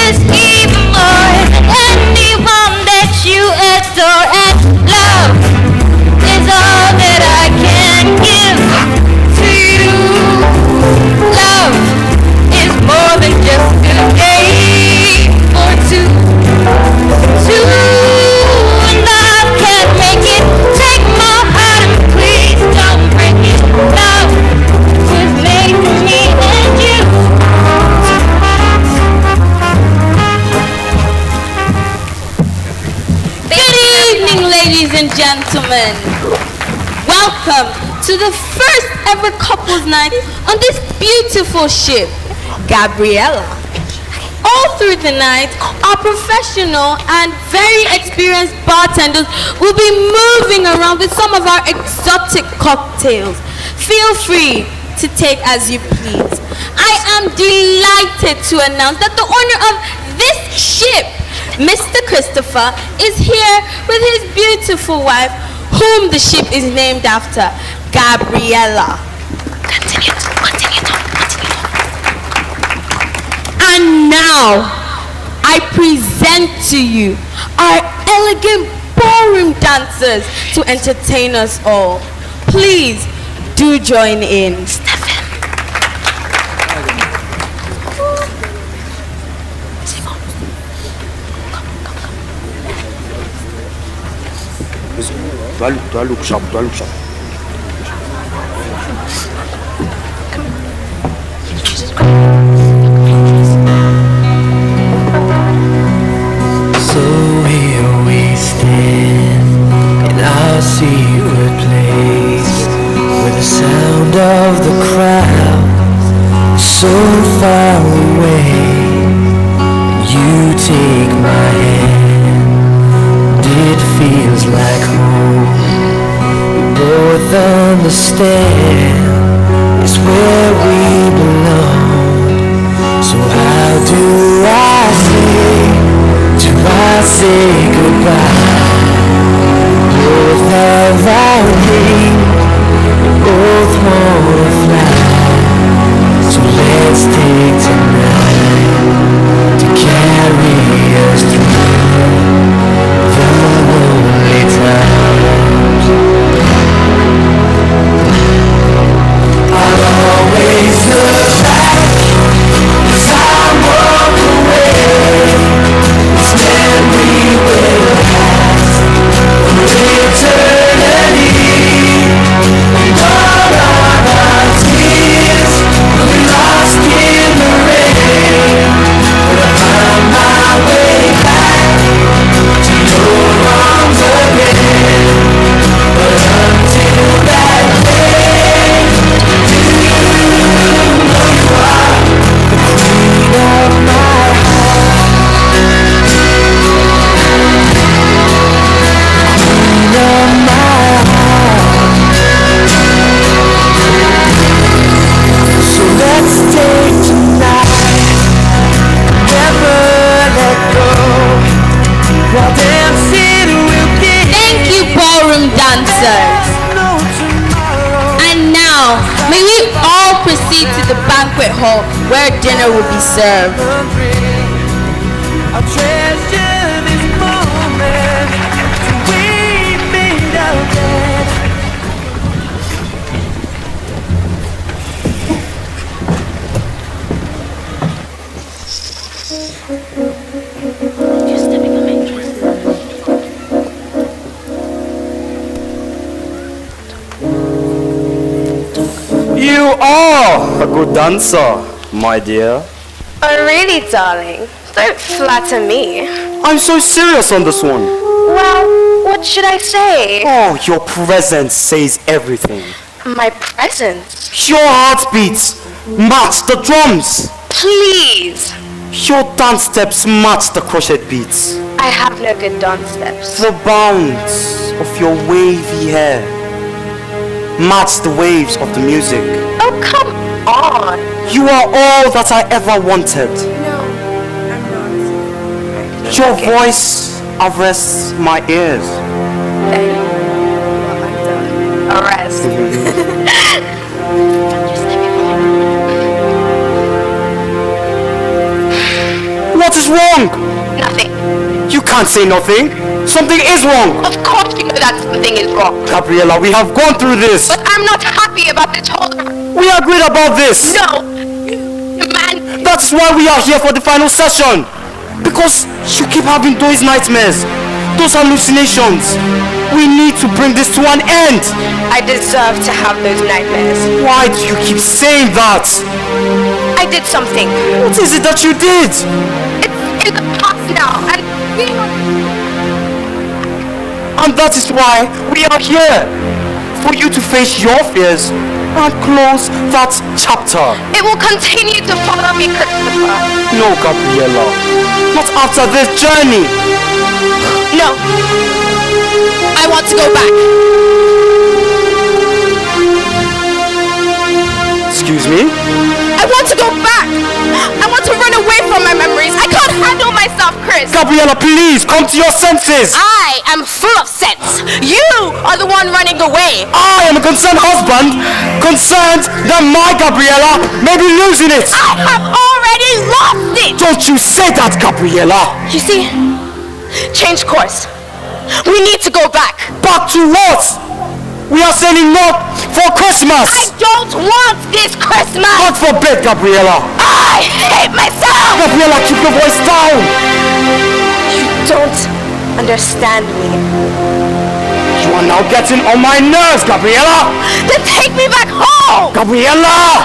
is even more than anyone that you adore. And love is all that I can give to you. Love is more than just a game or two. Two and love can't make it. Take my heart and please don't break it. Love was made for me and you. Good evening, ladies and gentlemen. Welcome to the first ever couples night on this beautiful ship, Gabriella. All through the night, our professional and very experienced bartenders will be moving around with some of our exotic cocktails. Feel free to take as you please. I am delighted to announce that the owner of this ship, Mr. Christopher, is here with his beautiful wife, whom the ship is named after, Gabriella. Continue. And now, I present to you our elegant ballroom dancers to entertain us all. Please do join in. Do I look sharp? So here we stand in our secret place, where the sound of the crowd so far away. You take my hand, it feels like home. We both understand it's where we belong. So how do I say I say goodbye. Both have our wings, both wanna fly. So let's take tonight to carry us through the lonely times. I'll always look back as I walk away. This memory will last for eternity. And all of our tears will be lost in the rain. But I found my way back to your arms again. But until that day, do you know you are the queen of my heart? Queen of my heart. So let's take tonight, never let go. While dancing we'll get. Thank you, ballroom dancers. And now, may we all proceed to the banquet hall where dinner will be served. I'll treasure this moment till we meet again. You are a good dancer, my dear. Oh, really, darling? Don't flatter me. I'm so serious on this one. Well, what should I say? Oh, your presence says everything. My presence? Your heartbeats match the drums. Please. Your dance steps match the crochet beats. I have no good dance steps. The bounce of your wavy hair match the waves of the music. Oh, come on. You are all that I ever wanted. No, I'm not. Your voice arrests my ears. Arrest. What is wrong? Nothing. You can't say nothing. Something is wrong. Of course you know that something is wrong. Gabriella, we have gone through this. But I'm not happy about this whole... We agreed about this. No. Man. That's why we are here for the final session. Because you keep having those nightmares, those hallucinations. We need to bring this to an end. I deserve to have those nightmares. Why do you keep saying that? I did something. What is it that you did? It's in the past now. And that is why we are here. For you to face your fears and close that chapter. It will continue to follow me, Christopher. No, Gabriella. Not after this journey. No. I want to go back. Excuse me? I want to go back. I want to run away from my memories. I can't handle myself, Chris. Gabriella, please, come to your senses. I am full of sense. You are the one running away. I am a concerned husband, concerned that my Gabriella may be losing it. I have already lost it. Don't you say that, Gabriella. You see, change course. We need to go back. Back to what? We are sending north for Christmas. I don't want this Christmas. God forbid, Gabriella. I hate myself. Gabriella, keep your voice down. You don't understand me. You are now getting on my nerves, Gabriella. Then take me back home. Gabriella.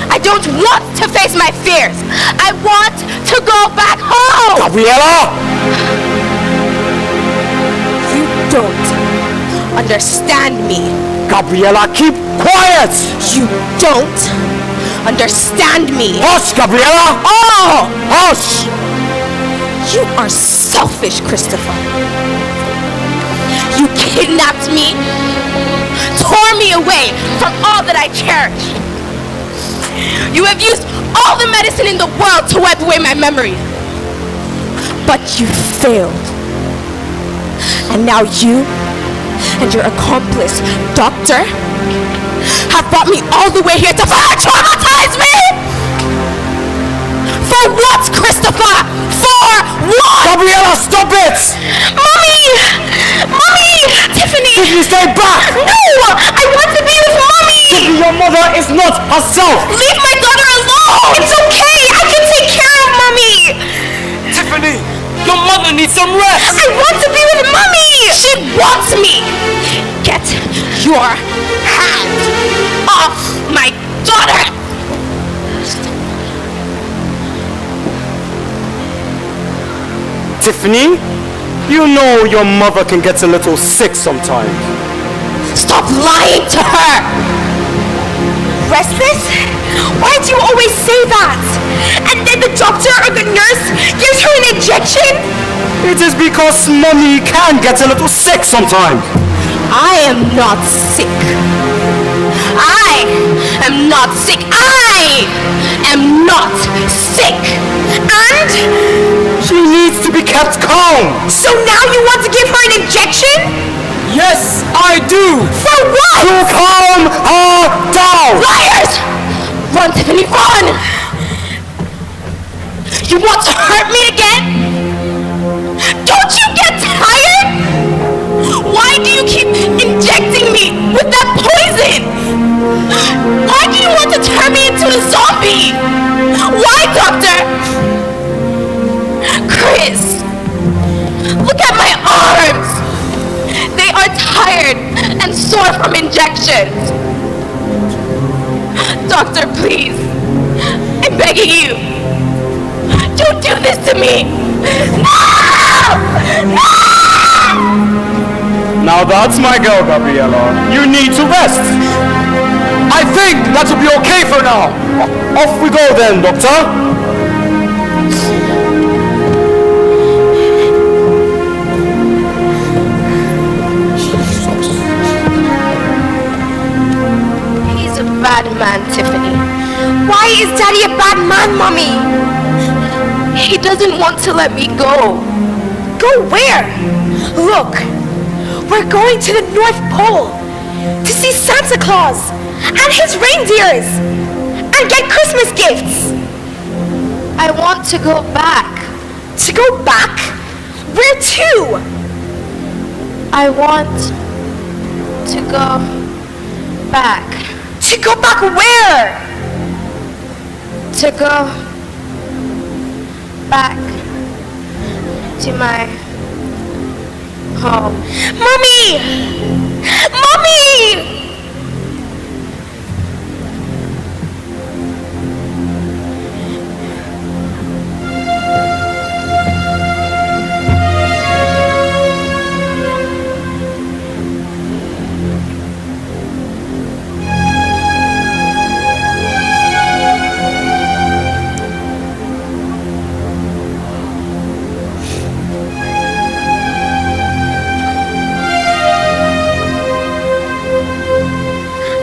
I don't want to face my fears. I want to go back home. Gabriella. You don't understand me. Gabriella, keep quiet. You don't understand me. Hush, Gabriella. Oh! Hush. You are selfish, Christopher. You kidnapped me, tore me away from all that I cherish. You have used all the medicine in the world to wipe away my memory. But you failed. And now you and your accomplice, Doctor, have brought me all the way here to traumatize me! For what, Christopher? For what? Gabriella, stop it! Mommy! Mommy! Tiffany! Tiffany, stay back! No! I want to be with Mommy! Tiffany, your mother is not herself! Leave my daughter alone! It's okay! I can take care of Mommy! Tiffany, your mother needs some rest! I want to be with Mommy! She wants me! Get your hand off my daughter! Tiffany, you know your mother can get a little sick sometimes. Stop lying to her! Restless? Why do you always say that? And then the doctor or the nurse gives her an injection? It is because Mommy can get a little sick sometimes. I am not sick. I am not sick. I am not sick. And she needs to be kept calm. So now you want to give her an injection? Yes, I do. For what? To calm her down. Liars! Run, Tiffany, run! You want to hurt me again? Don't you get tired? Why do you keep injecting me with that poison? Why do you want to turn me into a zombie? Why, Doctor? Chris, look at my arms. They are tired and sore from injections. Doctor, please, I'm begging you. Don't do this to me. No! No! Now that's my girl, Gabriella. You need to rest. I think that will be okay for now. Off we go then, Doctor. He's a bad man, Tiffany. Why is Daddy a bad man, Mommy? He doesn't want to let me go. Go where? Look, we're going to the North Pole to see Santa Claus and his reindeers and get Christmas gifts. I want to go back. To go back? Where to? I want to go back. To go back where? To go back to my home. Mommy! Mommy!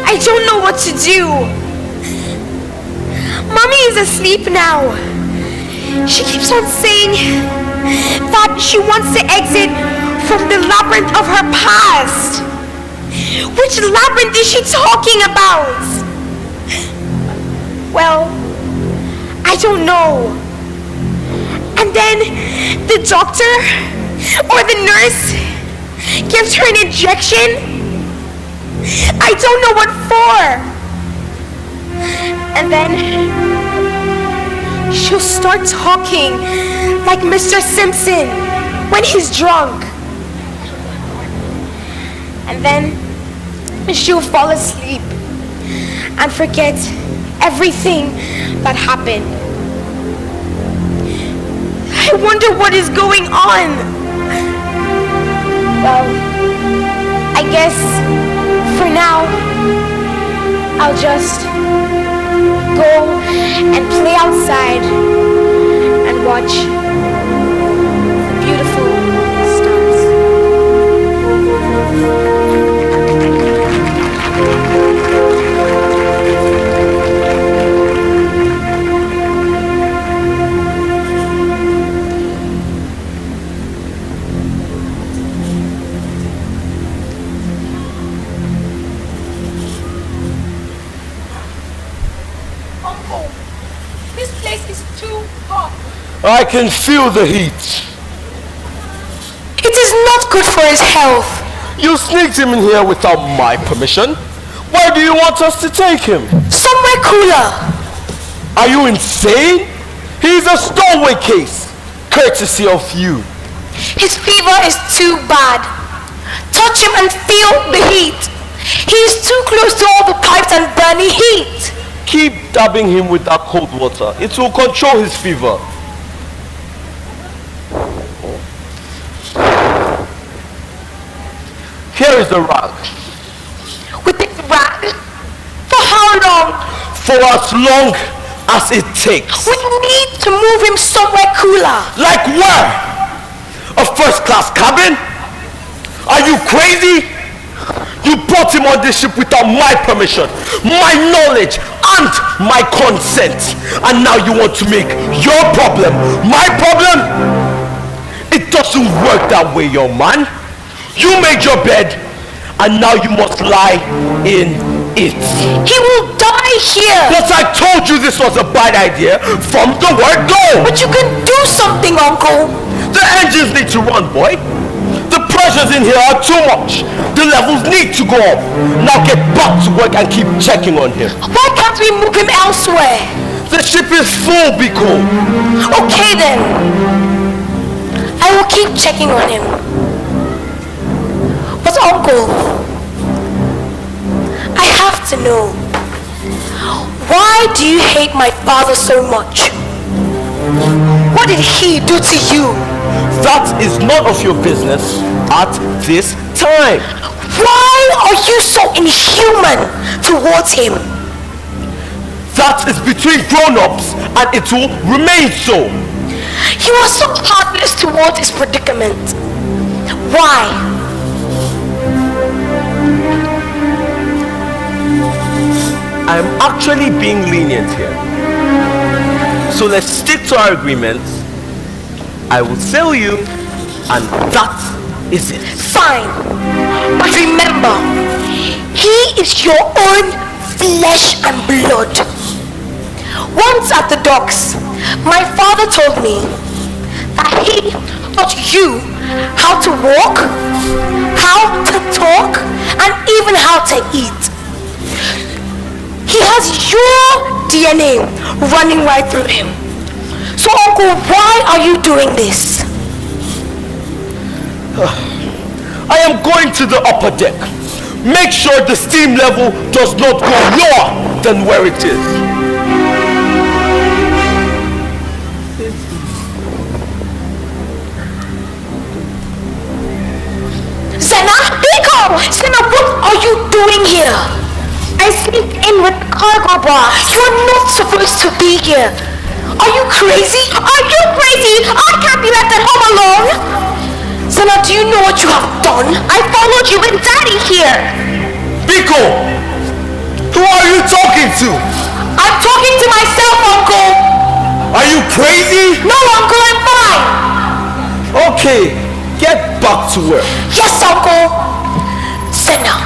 I don't know what to do. Mommy is asleep now. She keeps on saying that she wants to exit from the labyrinth of her past. Which labyrinth is she talking about? Well, I don't know. And then the doctor or the nurse gives her an injection. I don't know what for. And then she'll start talking like Mr. Simpson when he's drunk. And then she'll fall asleep and forget everything that happened. I wonder what is going on. Well, I guess for now, I'll just go and play outside and watch the beautiful stars. I can feel the heat. It is not good for his health. You sneaked him in here without my permission. Where do you want us to take him? Somewhere cooler. Are you insane? He's a stowaway case, courtesy of you. His fever is too bad. Touch him and feel the heat. He is too close to all the pipes and burning heat. Keep dabbing him with that cold water. It will control his fever. Here is the rag. With this rag? For how long? For as long as it takes. We need to move him somewhere cooler. Like where? A first-class cabin? Are you crazy? You brought him on this ship without my permission, my knowledge, and my consent. And now you want to make your problem my problem? It doesn't work that way, young man. You made your bed, and now you must lie in it. He will die here. But I told you this was a bad idea from the word go. But you can do something, Uncle. The engines need to run, boy. The pressures in here are too much. The levels need to go up. Now get back to work and keep checking on him. Why can't we move him elsewhere? The ship is full, Biko. Okay then. I will keep checking on him. But Uncle, I have to know, why do you hate my father so much? What did he do to you? That is none of your business at this time. Why are you so inhuman towards him? That is between grown-ups, and it will remain so. You are so heartless towards his predicament. Why? I'm actually being lenient here. So let's stick to our agreements. I will sell you, and that is it. Fine. But remember, he is your own flesh and blood. Once at the docks, my father told me that he taught you how to walk, how to talk, and even how to eat. He has your DNA running right through him. So Uncle, why are you doing this? I am going to the upper deck. Make sure the steam level does not go lower than where it is. Senna, Biko! Senna, what are you doing here? I sneaked in with cargo box. You are not supposed to be here. Are you crazy? Are you crazy? I can't be left at home alone. Senna, do you know what you have done? I followed you with Daddy here. Biko! Who are you talking to? I'm talking to myself, Uncle. Are you crazy? No, Uncle, I'm fine. Okay, get back to work. Yes, Uncle. Senna,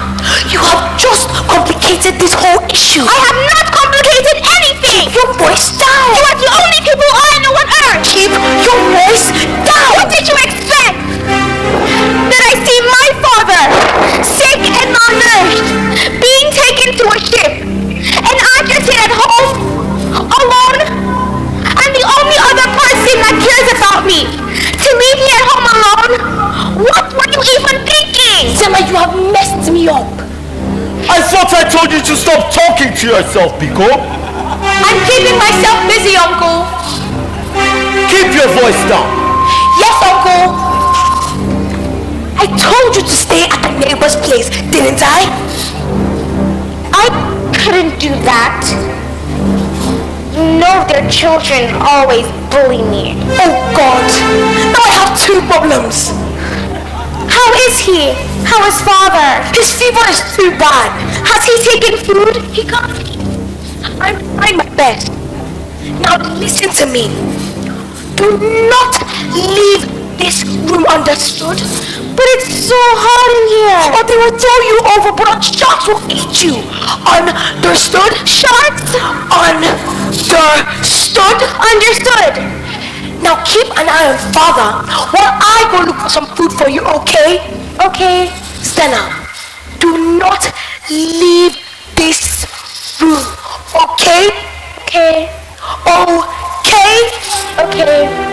you have just complicated this whole issue. I have not complicated anything. Keep your voice down. You are the only people I know on earth. Keep your voice down. What did you expect? That I see my father, sick and malnourished, being taken to a ship, and I just sit at home, alone, and the only other person that cares about me, to leave me at home alone? What were you even thinking? Senna, you have messed me up. I thought I told you to stop talking to yourself, Biko. I'm keeping myself busy, Uncle. Keep your voice down. Yes, Uncle. I told you to stay at the neighbor's place, didn't I? I couldn't do that. You know their children always bully me. Oh God, now I have two problems. How is he? How is father? His fever is too bad. Has he taken food? He can't. I'm trying my best. Now listen to me. Do not leave this room, understood? But it's so hot in here. Or they will throw you overboard. Sharks will eat you. Understood? Sharks? Understood? Understood. Now keep an eye on father while I go look for some food for you, okay? Okay. Stena, do not leave this room, okay? Okay. Okay?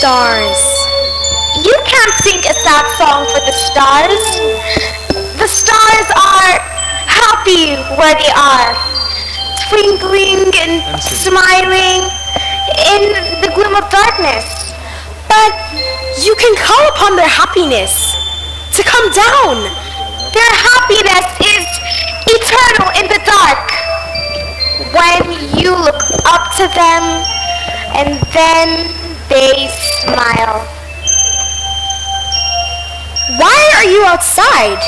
Stars. You can't sing a sad song for the stars. The stars are happy where they are, twinkling and smiling in the gloom of darkness. But you can call upon their happiness to come down. Their happiness is eternal in the dark. When you look up to them and then they smile. Why are you outside?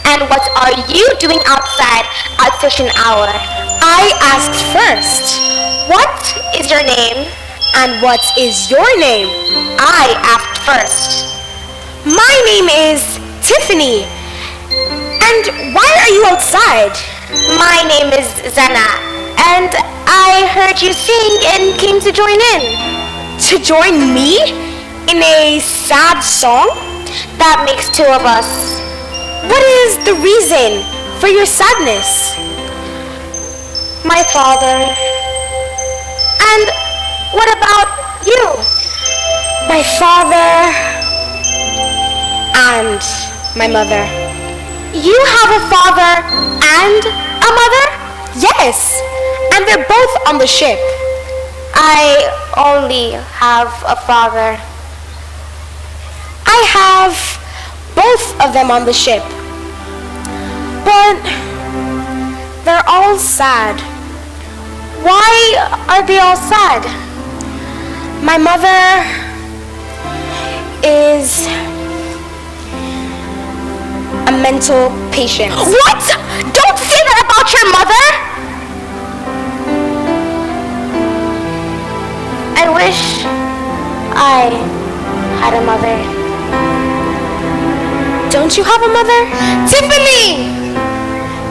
And what are you doing outside at such an hour? I asked first. What is your name? And what is your name? I asked first. My name is Tiffany. And why are you outside? My name is Zana. And I heard you sing and came to join in. To join me in a sad song? That makes two of us. What is the reason for your sadness? My father. And what about you? My father and my mother. You have a father and a mother? Yes, and they're both on the ship. I only have a father. I have both of them on the ship. But they're all sad. Why are they all sad? My mother is a mental patient. What? Don't say that about your mother! I wish I had a mother. Don't you have a mother? Tiffany!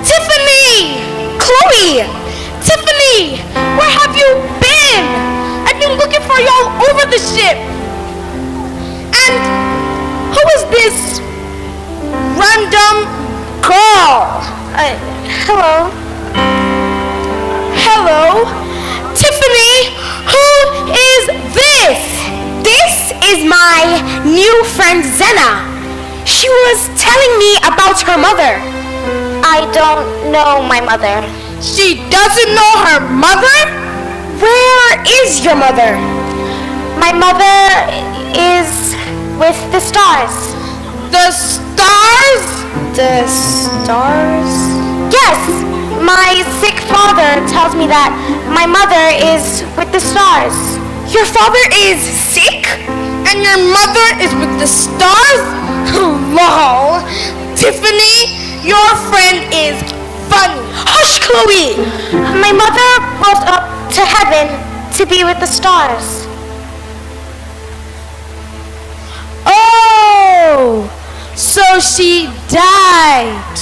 Tiffany! Chloe! Tiffany! Where have you been? I've been looking for you all over the ship. And who is this random girl? Hello? Hello? Tiffany, who is this? This is my new friend Zena. She was telling me about her mother. I don't know my mother. She doesn't know her mother? Where is your mother? My mother is with the stars. The stars? The stars? Yes, my sick father tells me that my mother is with the stars. Your father is sick? And your mother is with the stars? Lol. Tiffany, your friend is funny. Hush, Chloe! My mother goes up to heaven to be with the stars. Oh, so she died.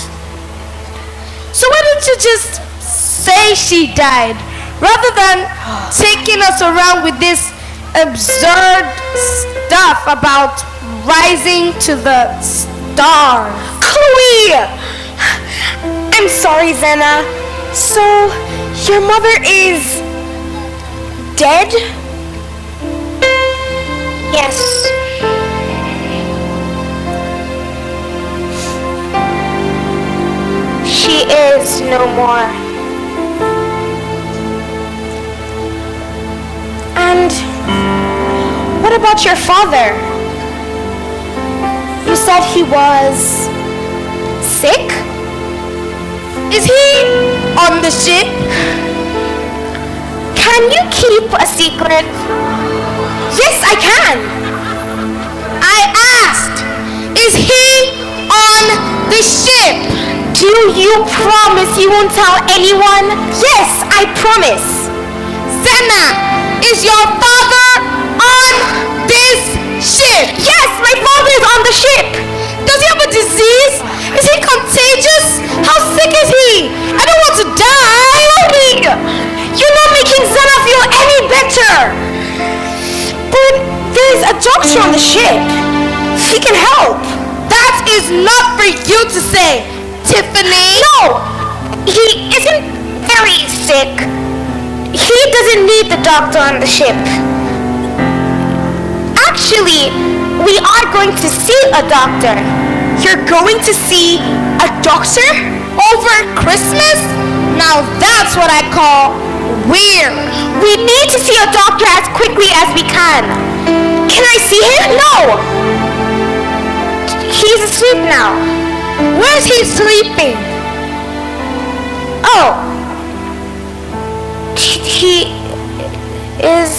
So why don't you just say she died rather than taking us around with this absurd stuff about rising to the stars? Chloe! I'm sorry, Zena. So, your mother is dead? Yes. She is no more. And what about your father? You said he was sick? Is he on the ship? Can you keep a secret? Yes, I can. I asked, is he on the ship? Do you promise you won't tell anyone? Yes, I promise. Zena, is your father on this ship? Yes, my father is on the ship. Does he have a disease? Is he contagious? How sick is he? I don't want to die. Chloe, you're not making Zena feel any better. But there's a doctor on the ship. He can help. That is not for you to say, Tiffany. No, he isn't very sick. He doesn't need the doctor on the ship. Actually, we are going to see a doctor. You're going to see a doctor? Over Christmas? Now that's what I call weird. We need to see a doctor as quickly as we can. Can I see him? No. He's asleep now. Where's he sleeping? Oh. He is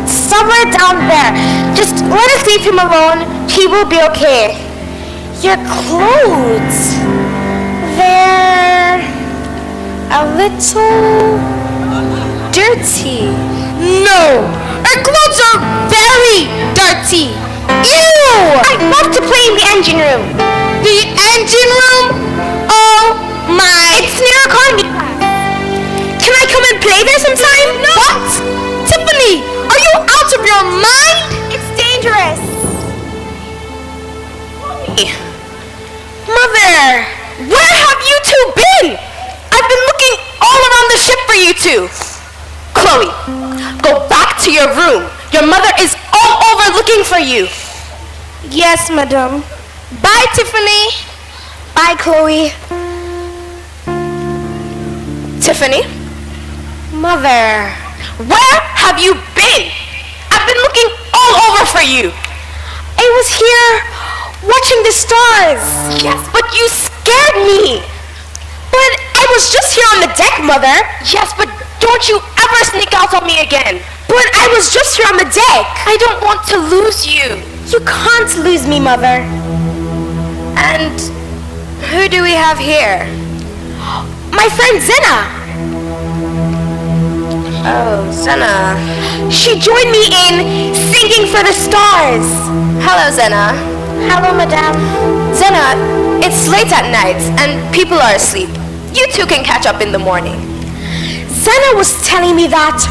somewhere down there. Just let us leave him alone. He will be okay. Your clothes, they're a little dirty. No, our clothes are very dirty. Ew! I'd love to play in the engine room. The engine room? Oh my! It's near economy class. Can I come and play there sometime? No! What? Tiffany, are you out of your mind? It's dangerous. Mother, where have you two been? I've been looking all around the ship for you two. Chloe, go back to your room. Your mother is all over looking for you. Yes, madam. Bye, Tiffany. Bye, Chloe. Tiffany? Mother. Where have you been? I've been looking all over for you. I was here watching the stars. Yes, but you scared me. But I was just here on the deck, Mother. Yes, but don't you ever sneak out on me again. But I was just here on the deck. I don't want to lose you. You can't lose me, Mother. And who do we have here? My friend Zena. Oh, Zena. She joined me in singing for the stars. Hello, Zena. Hello, Madame. Zena, it's late at night and people are asleep. You two can catch up in the morning. Zena was telling me that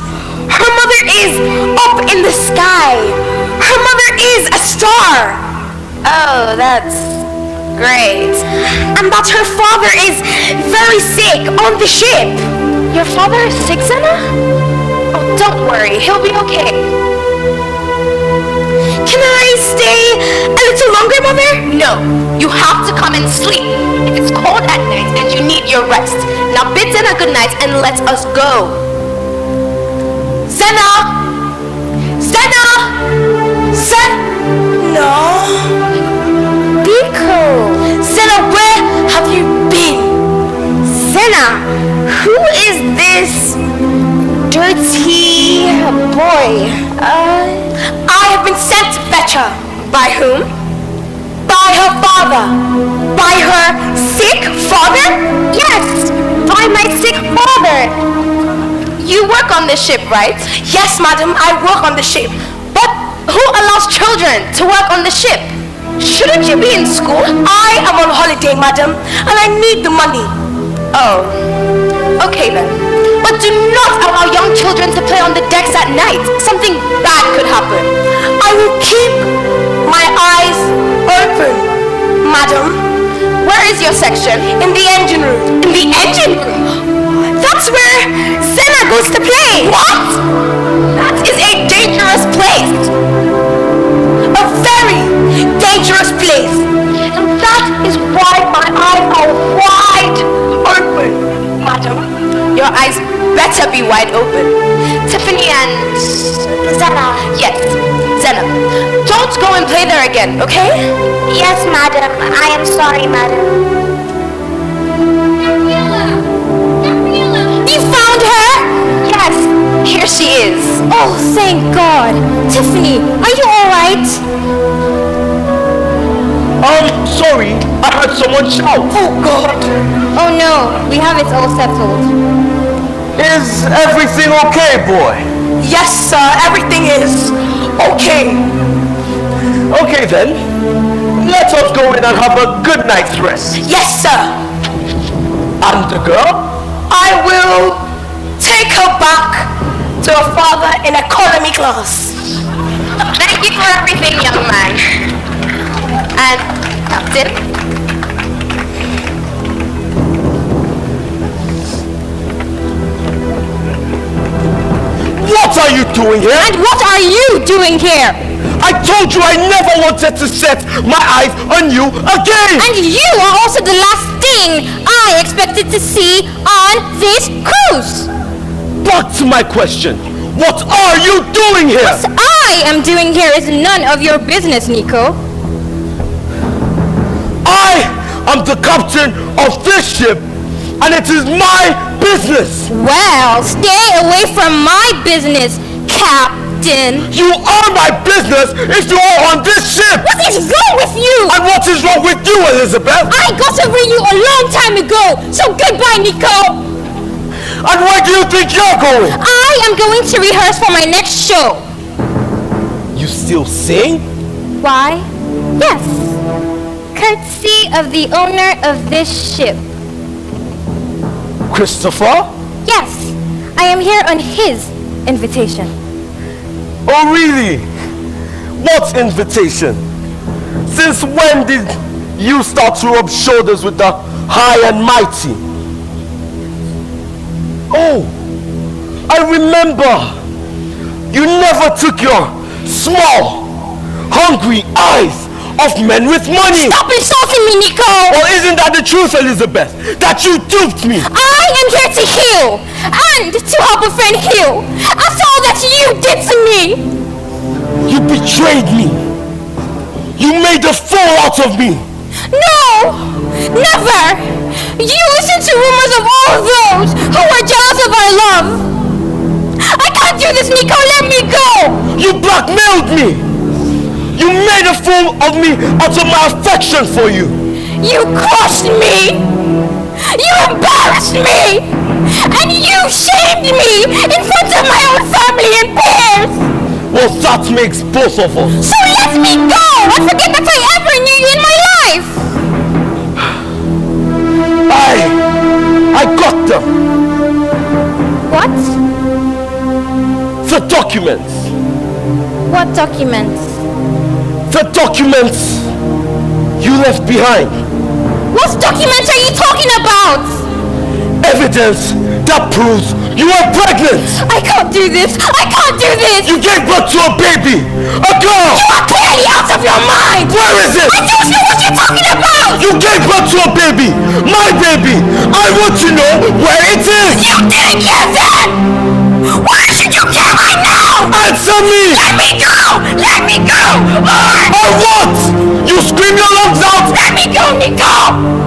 her mother is up in the sky. Her mother is a star. Oh, that's great. And that her father is very sick on the ship. Your father is sick, Zena? Oh, don't worry. He'll be okay. Can I stay a little longer, Mother? No. You have to come and sleep. If it's cold at night and you need your rest. Now bid Zena good night and let us go. Zena! Zena! No. Biko. Zena, where have you been? Zena, who is this dirty boy? I have been sent to fetch her. By whom? By her father. By her sick father? Yes, by my sick father. You work on this ship, right? Yes, madam, I work on the ship. But who allows children to work on the ship? Shouldn't you be in school? I am on holiday, madam, and I need the money. Oh, okay then. But do not allow young children to play on the decks at night. Something bad could happen. I will keep my eyes open, madam. Where is your section? In the engine room. In the engine room? That's where Zena goes to play. What? That is a dangerous place. A very dangerous place. And that is why my eyes are wide open, madam. Your eyes better be wide open. Tiffany and Zena. Yes, Zena. Don't go and play there again, okay? Yes, madam. I am sorry, madam. You found her? Yes, here she is. Oh, thank God. Tiffany, are you alright? Sorry, I heard someone shout. Oh, God. Oh no, we have it all settled. Is everything okay, boy? Yes, sir. Everything is okay. Okay then. Let us go in and have a good night's rest. Yes, sir. And the girl? I will take her back to her father in economy class. Thank you for everything, young man. And Captain? What are you doing here? And what are you doing here? I told you I never wanted to set my eyes on you again! And you are also the last thing I expected to see on this cruise! Back to my question. What are you doing here? What I am doing here is none of your business, Nico. I am the captain of this ship, and it is my business. Well, stay away from my business, Captain. You are my business if you are on this ship. What is wrong with you? And what is wrong with you, Elizabeth? I got over you a long time ago, so goodbye, Nico. And where do you think you're going? I am going to rehearse for my next show. You still sing? Why? Yes. Courtesy of the owner of this ship. Christopher? Yes, I am here on his invitation. Oh really? What invitation? Since when did you start to rub shoulders with the high and mighty? Oh, I remember. You never took your small, hungry eyes off men with money. Stop insulting me, Nico! Or isn't that the truth, Elizabeth? That you duped me? I am here to heal and to help a friend heal. After all that you did to me. You betrayed me. You made a fool out of me. No! Never! You listen to rumors of all those who are jealous of our love. I can't do this, Nico. Let me go! You blackmailed me. You made a fool of me out of my affection for you. You crushed me. You embarrassed me. And you shamed me in front of my own family and peers. Well, that makes both of us. So let me go and forget that I ever knew you in my life. I got them. What? The documents. What documents? The documents you left behind. What documents are you talking about? Evidence that proves you were pregnant. I can't do this. I can't do this. You gave birth to a baby. A girl. You are clearly out of your mind. Where is it? I don't know what you're talking about. You gave birth to a baby. My baby. I want to know where it is. You didn't give them. Why should you care right now? Answer me. Let me go. Let me go. Or what? You scream your lungs out. Let me go, Nico.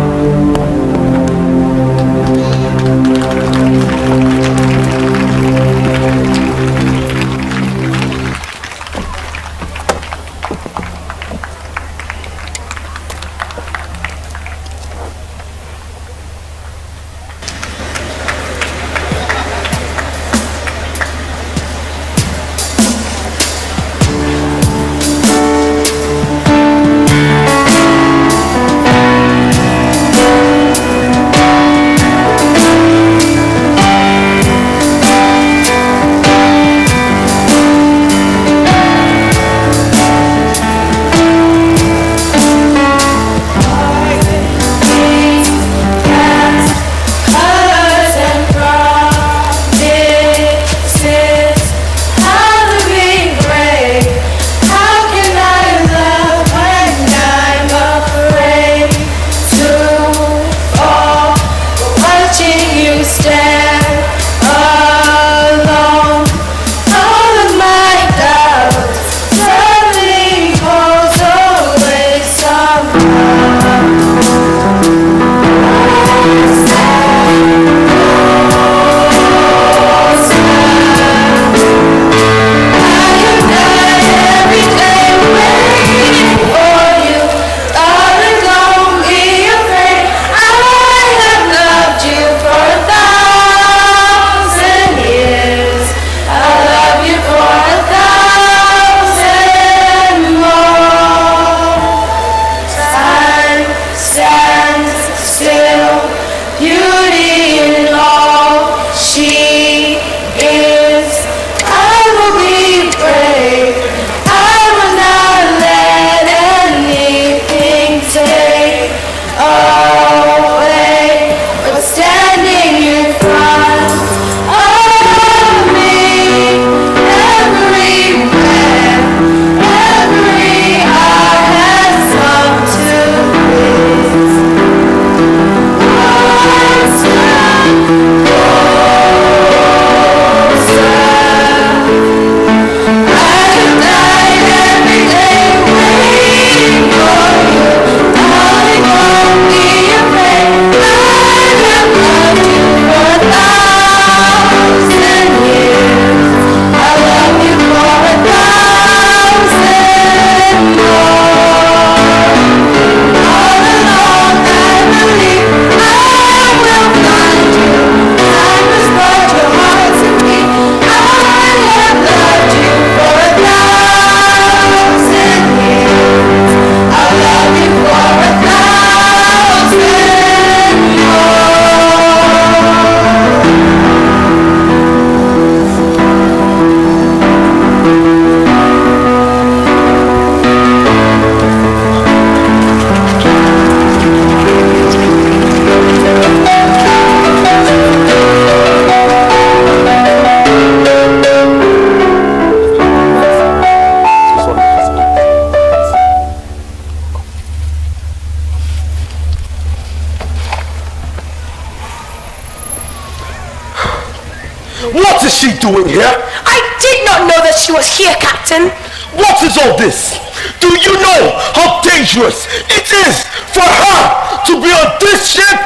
she doing here? I did not know that she was here, Captain. What is all this? Do you know how dangerous it is for her to be on this ship?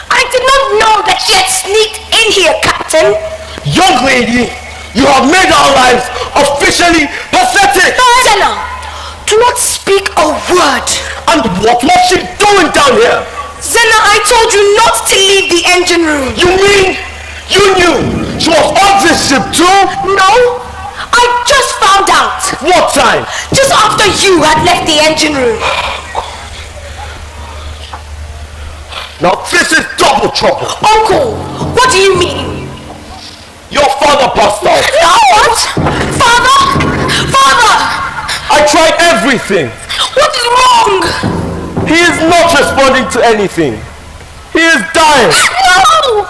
I did not know that she had sneaked in here, Captain. Young lady, you have made our lives officially pathetic. Senna, do not speak a word. And what was she doing down here? Senna, I told you not to leave the engine room. You mean you knew she was on this ship too? No, I just found out. What time? Just after you had left the engine room. Now this is double trouble. Uncle, what do you mean? Your father passed out. No, what? Father? Father! I tried everything. What is wrong? He is not responding to anything. He is dying. No!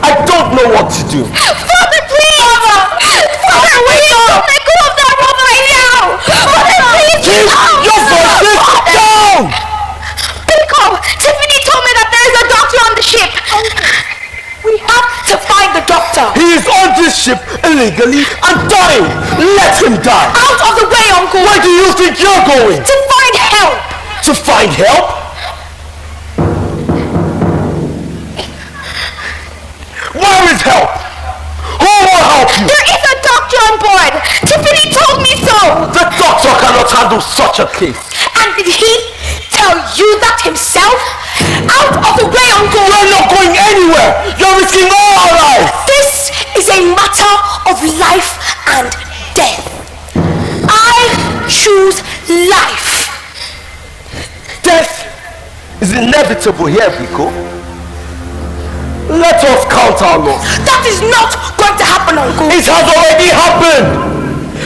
I don't know what to do. Father, please! Father, wake up! Let go of that rope right now! Father, please! Your voice is down! Pico, Tiffany told me that there is a doctor on the ship. We have to find the doctor. He is on this ship illegally and dying. Let him die. Out of the way, Uncle. Where do you think you're going? To find help. To find help? Where is help? Who will help you? There is a doctor on board. Tiffany told me so. The doctor cannot handle such a case. And did he tell you that himself? Out of the way, Uncle. We're not going anywhere. You're risking all our lives. This is a matter of life and death. I choose life. Death is inevitable here, Pico. Let us count our loss. That is not going to happen, Uncle. It has already happened.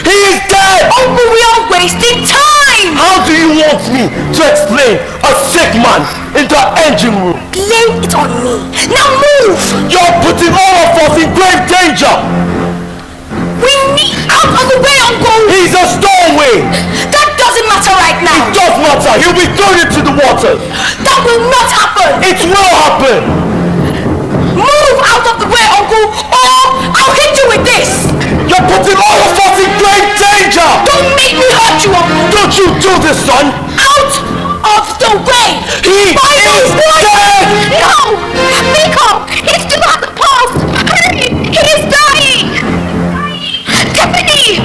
He is dead. Uncle, we are wasting time. How do you want me to explain a sick man in the engine room? Blame it on me. Now move. You're putting all of us in grave danger. We need out of the way, Uncle. He's a stowaway. That doesn't matter right now. It does matter. He'll be thrown into the water. That will not happen. It will happen. Move out of the way, Uncle, or I'll hit you with this. You're putting all of us in grave danger. Don't make me hurt you, Uncle. Don't you do this, son. Out of the way. He is dead. No, Miko, he's still on the pulse. Hurry, he is dying. Tiffany.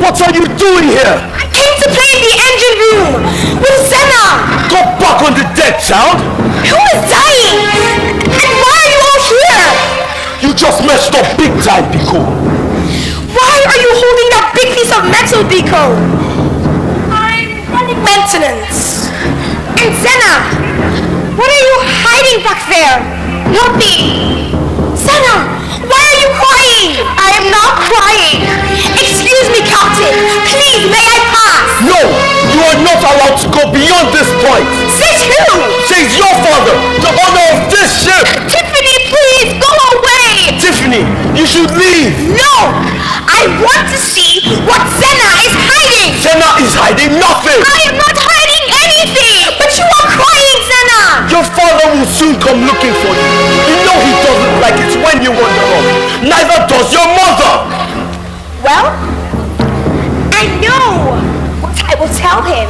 What are you doing here? I came to play in the engine room with Senna. Go back on the deck, child. Who is dying? And why are you all here? You just messed up big time, Pico. Why are you holding that big piece of metal, Pico? I'm running maintenance. And Senna, what are you hiding back there? Nothing. Senna, why are you crying? I am not crying. Excuse me, Captain. Please, may I pass? No, you are not allowed to go beyond this point. Says who? Says your father, the owner of this ship. Tiffany, please, go away. Tiffany, you should leave. No, I want to see what Senna is hiding. Senna is hiding nothing. I am not hiding anything. But you are crying, Senna. Your father will soon come looking for you. You know he doesn't like it when you wander off. Neither does your mother. Well, I know what I will tell him.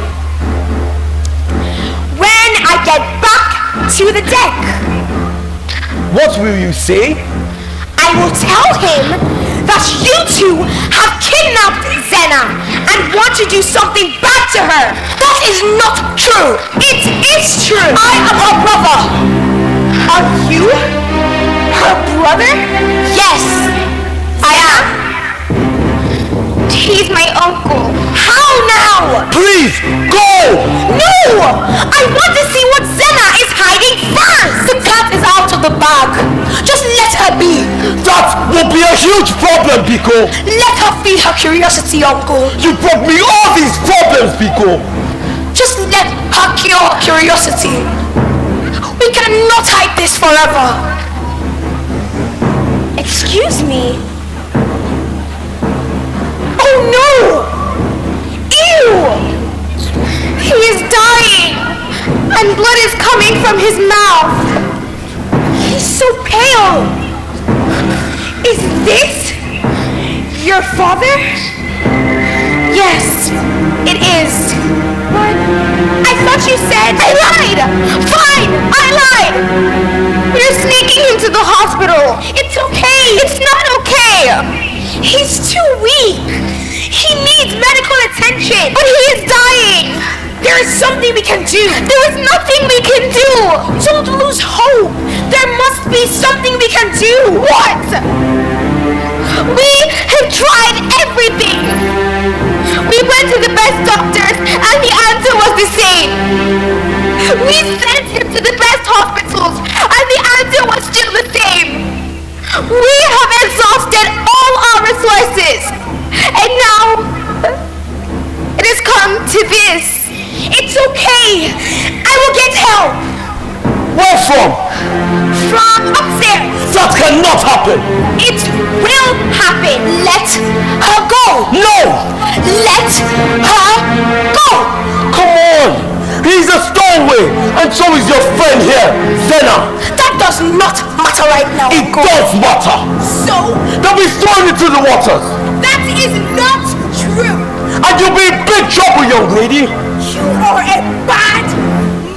When I get back to the deck. What will you say? I will tell him that you two have kidnapped Senna and want to do something bad to her. That is not true. It is true. I am her brother. Are you her brother? Yes, I am. He's my uncle. How now? Please, go! No! I want to see what Senna is hiding first! The cat is out of the bag. Just let her be. That will be a huge problem, Pico. Let her feed her curiosity, Uncle. You brought me all these problems, Pico. Just let her cure her curiosity. We cannot hide this forever. Excuse me. Oh no! Ew! He is dying! And blood is coming from his mouth. He's so pale. Is father? Yes, it is. But I thought you said... I lied! Fine, I lied! You're sneaking him to the hospital. It's okay. It's not okay. He's too weak. He needs medical attention. But he is dying. There is something we can do. There is nothing we can do. Don't lose hope. There must be something we can do. What? We have tried everything. We went to the best doctors and the answer was the same. We sent him to the best hospitals and the answer was still the same. We have exhausted all our resources. And now it has come to this. It's okay. I will get help. Where from? From upstairs. That cannot happen. It will happen. Let her go. No. Let her go. Come on. He's a stowaway, and so is your friend here, Zena. That does not matter right now. It does matter. So? They'll be thrown into the waters. That is not true. And you'll be in big trouble, young lady. You are a bad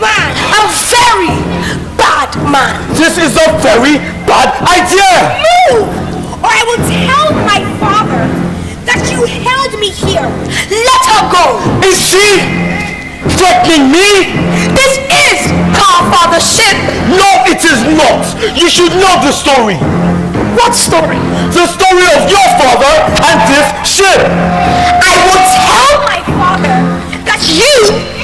man. A very bad man. This is a very bad idea. Move, or I will tell my father that you held me here. Let her go. Is she threatening me? This is our father's ship. No, it is not. You should know the story. What story? The story of your father and this ship. I will tell my father that you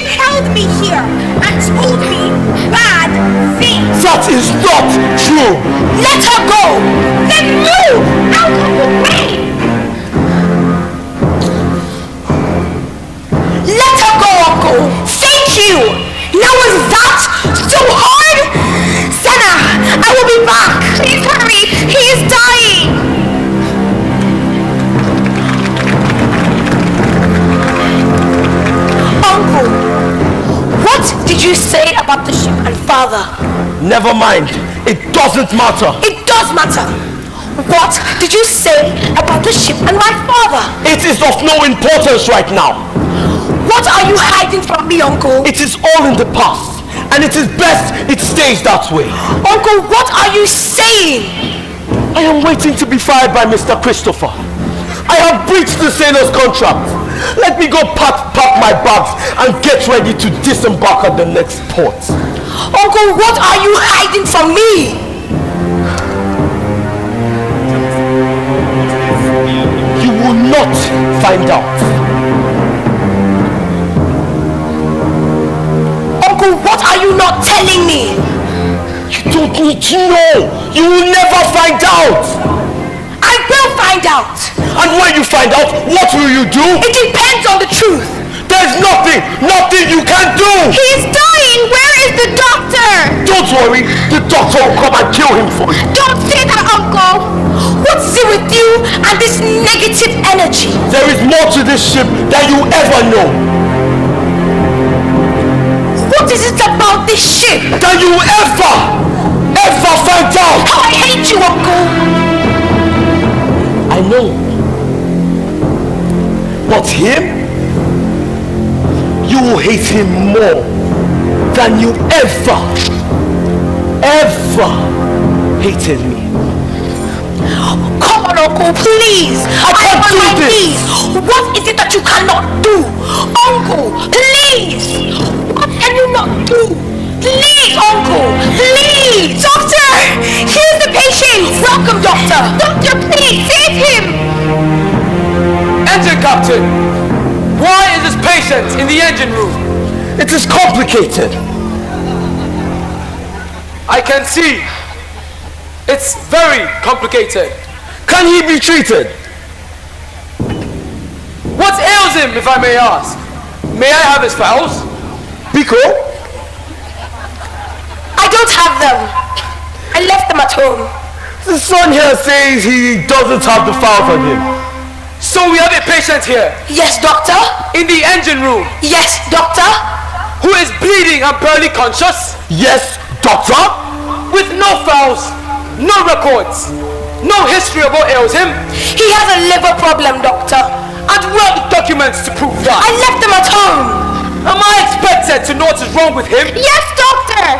held me here and told me bad things. That is not true. Let her go. Then move out of the way. Let her go, Uncle. Thank you. Now is that so hard? Senna, I will be back. Please hurry. He is dying. Uncle, what did you say about the ship and father? Never mind. It doesn't matter. It does matter. What did you say about the ship and my father? It is of no importance right now. What are you hiding from me, Uncle? It is all in the past, and it is best it stays that way. Uncle, what are you saying? I am waiting to be fired by Mr. Christopher. I have breached the sailor's contract. Let me go pack my bags and get ready to disembark at the next port. Uncle, what are you hiding from me? You will not find out. Uncle, what are you not telling me? You don't need to know. You will never find out. I will find out. And when you find out, what will you do? It depends on the truth. There's nothing you can do. He is dying. Where is the doctor? Don't worry. The doctor will come and kill him for you. Don't say that, Uncle. What's it with you and this negative energy? There is more to this ship than you ever know. What is it about this ship? That you ever find out? I hate you, Uncle. I know. But him? You will hate him more than you ever hated me. Come on, Uncle, please. I can't do this. What is it that you cannot do? Uncle, please. What can you not do? Please, Uncle, please. Doctor, here's the patient. Welcome, Doctor. Doctor, please, save him. Engine captain, why is this patient in the engine room? It is complicated. I can see. It's very complicated. Can he be treated? What ails him, if I may ask? May I have his files? Pico? I don't have them. I left them at home. The son here says he doesn't have the files on him. So we have a patient here. Yes, Doctor. In the engine room. Yes, Doctor. Who is bleeding and barely conscious. Yes, Doctor. With no files, no records, No history of what ails him. He has a liver problem, doctor. And where are the documents to prove that? I left them at home. Am I expected to know what is wrong with him? Yes, doctor.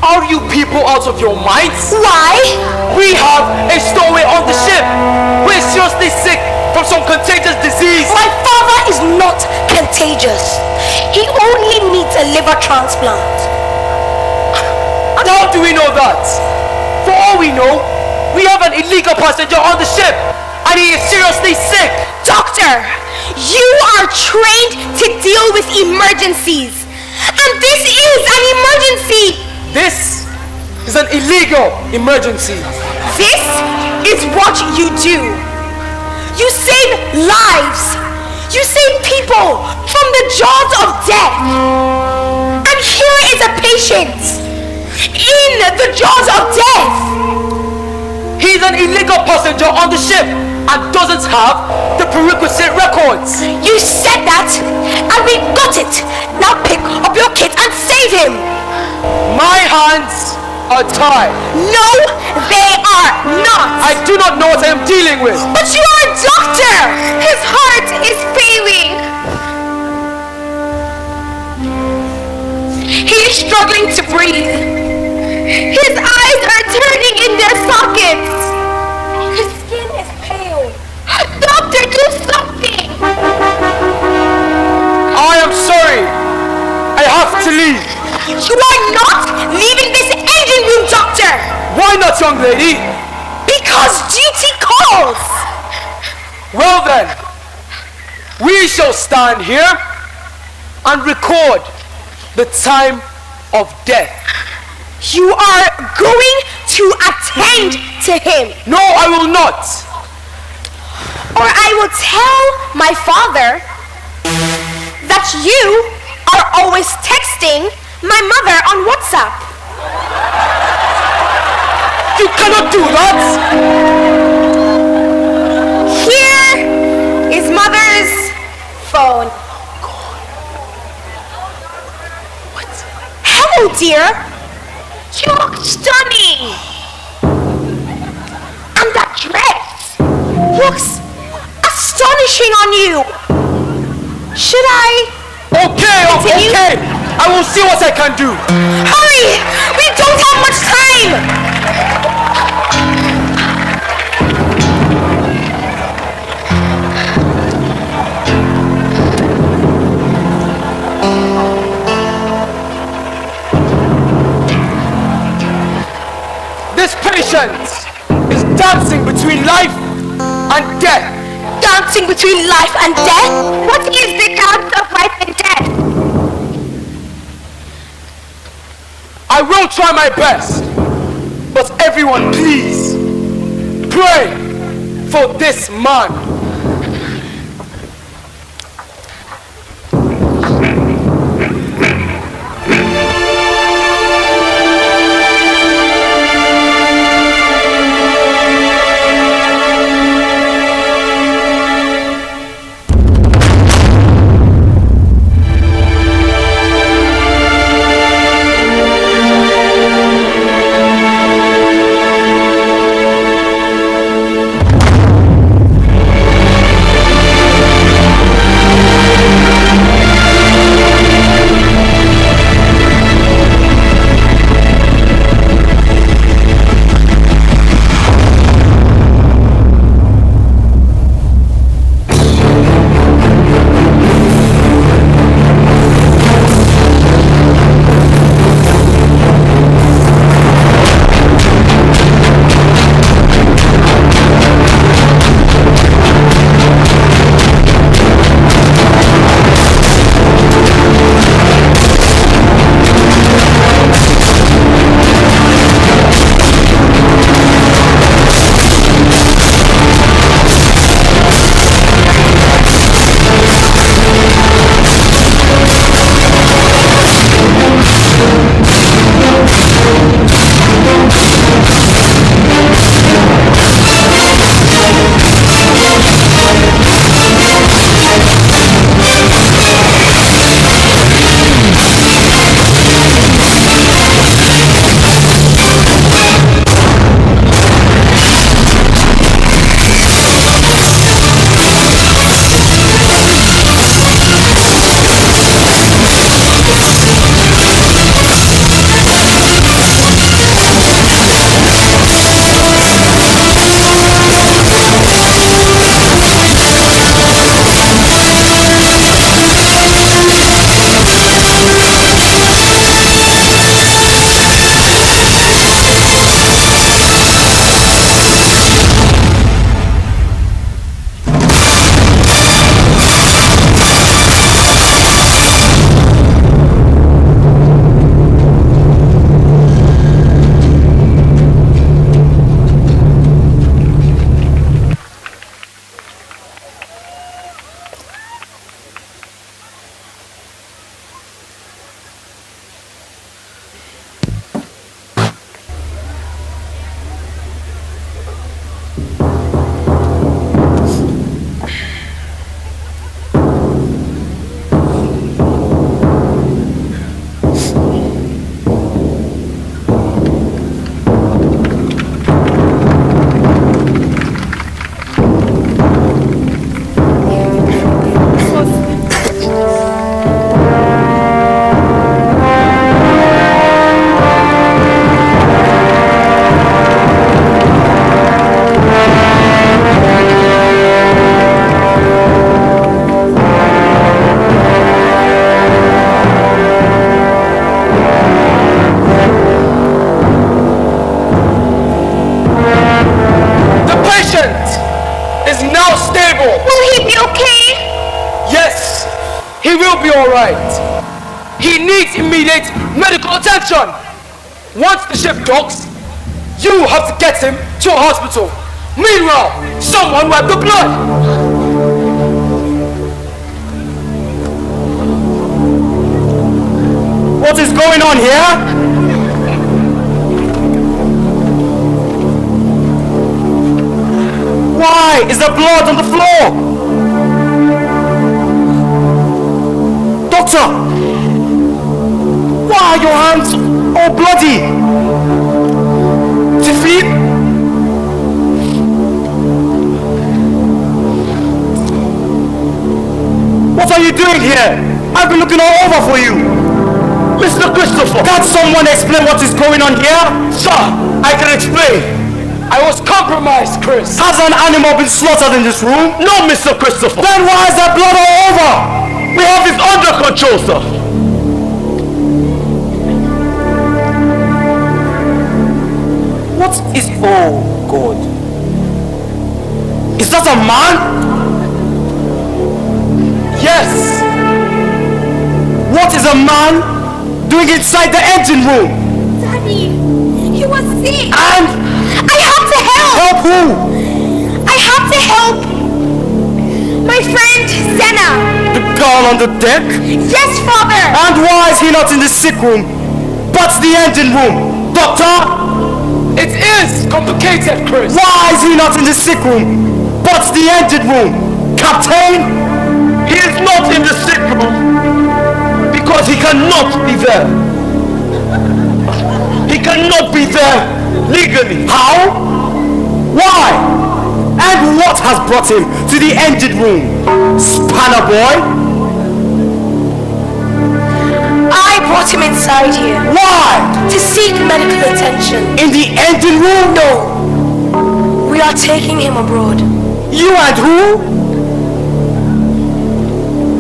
Are you people out of your minds? Why? We have a stowaway on the ship who is seriously sick from some contagious disease. My father is not contagious. He only needs a liver transplant. And how do we know that? For all we know, we have an illegal passenger on the ship and he is seriously sick. Doctor, you are trained to deal with emergencies. And this is an emergency. This is an illegal emergency. This is what you do. You save lives. You save people from the jaws of death. And here is a patient in the jaws of death. He's an illegal passenger on the ship and doesn't have the prerequisite records. You said that and we got it. Now pick up your kit and save him. My hands are tied. No, they are not. I do not know what I am dealing with. But you are a doctor. His heart is failing. He is struggling to breathe. His eyes are turning in their sockets. His skin is pale. Doctor, do something. I am sorry. I have to leave. You are not leaving this engine room, doctor. Why not, young lady? Because duty calls. Well then, we shall stand here and record the time of death. You are going to attend to him. No, I will not. Or I will tell my father that you are always texting my mother on WhatsApp. You cannot do that. Here is mother's phone. What? Hello, dear. You look stunning. And that dress looks astonishing on you. Should I? Okay. I will see what I can do. Hurry! We don't have much time! This patient is dancing between life and death. Dancing between life and death? What is the dance of life and death? I will try my best, but everyone please pray for this man. is now stable. Will he be okay? Yes, he will be all right. He needs immediate medical attention. Once the ship docks, you have to get him to a hospital. Meanwhile, someone wipe the blood. What is going on here? Why is there blood on the floor? Doctor! Why are your hands all bloody? Tiflin? What are you doing here? I've been looking all over for you. Mr. Christopher! Can't someone explain what is going on here? Sir, I can explain. I was compromised, Chris. Has an animal been slaughtered in this room? No, Mr. Christopher. Then why is there blood all over? We have this under control, sir. What is... Oh, God. Is that a man? Yes. What is a man doing inside the engine room? Daddy, he was sick. And... I have to help. Help who? I have to help my friend Senna. The girl on the deck? Yes, Father. And why is he not in the sick room, but the engine room? Doctor? It is complicated, Chris. Why is he not in the sick room, but the engine room? Captain? He is not in the sick room because he cannot be there. He cannot be there legally. How? Why? And what has brought him to the engine room? Spanner boy? I brought him inside here. Why? To seek medical attention. In the engine room? No. We are taking him abroad. You and who?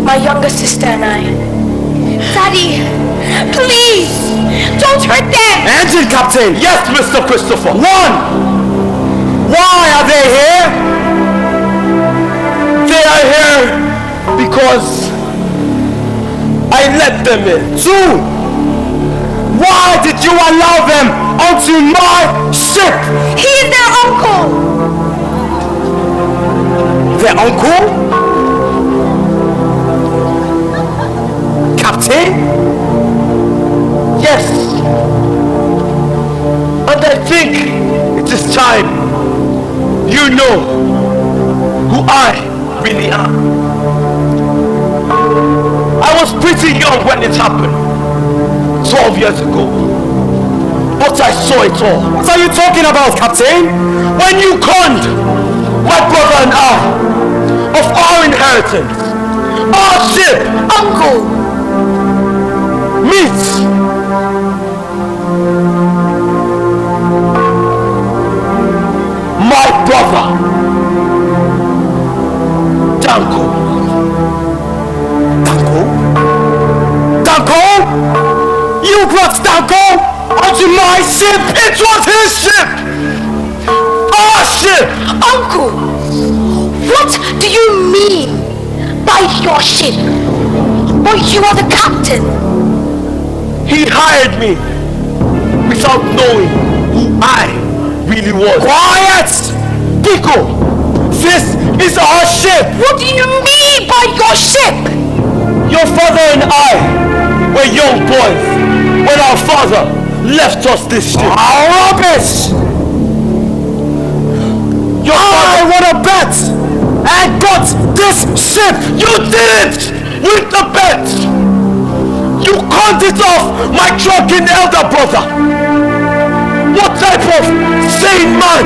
My younger sister and I. Daddy, please, don't hurt them. Engine captain. Yes, Mr. Christopher. One. Why are they here? They are here because I let them in. Two. Why did you allow them onto my ship? He is their uncle. Their uncle? Captain? Yes. And I think it is time you know who I really am. I was pretty young when it happened, 12 years ago. But I saw it all. What are you talking about, Captain? When you conned my brother and I of our inheritance, our ship, Uncle. meet my brother Danko. Danko? You brought Danko onto my ship? It was his ship! Our ship! Uncle, what do you mean by your ship? Or you are the captain? He hired me without knowing who I really was. Quiet! Pico, this is our ship! What do you mean by your ship? Your father and I were young boys when our father left us this ship. Rubbish! I won a bet and got this ship! You didn't win the bet! You conned it off my drunken elder brother! What type of sane man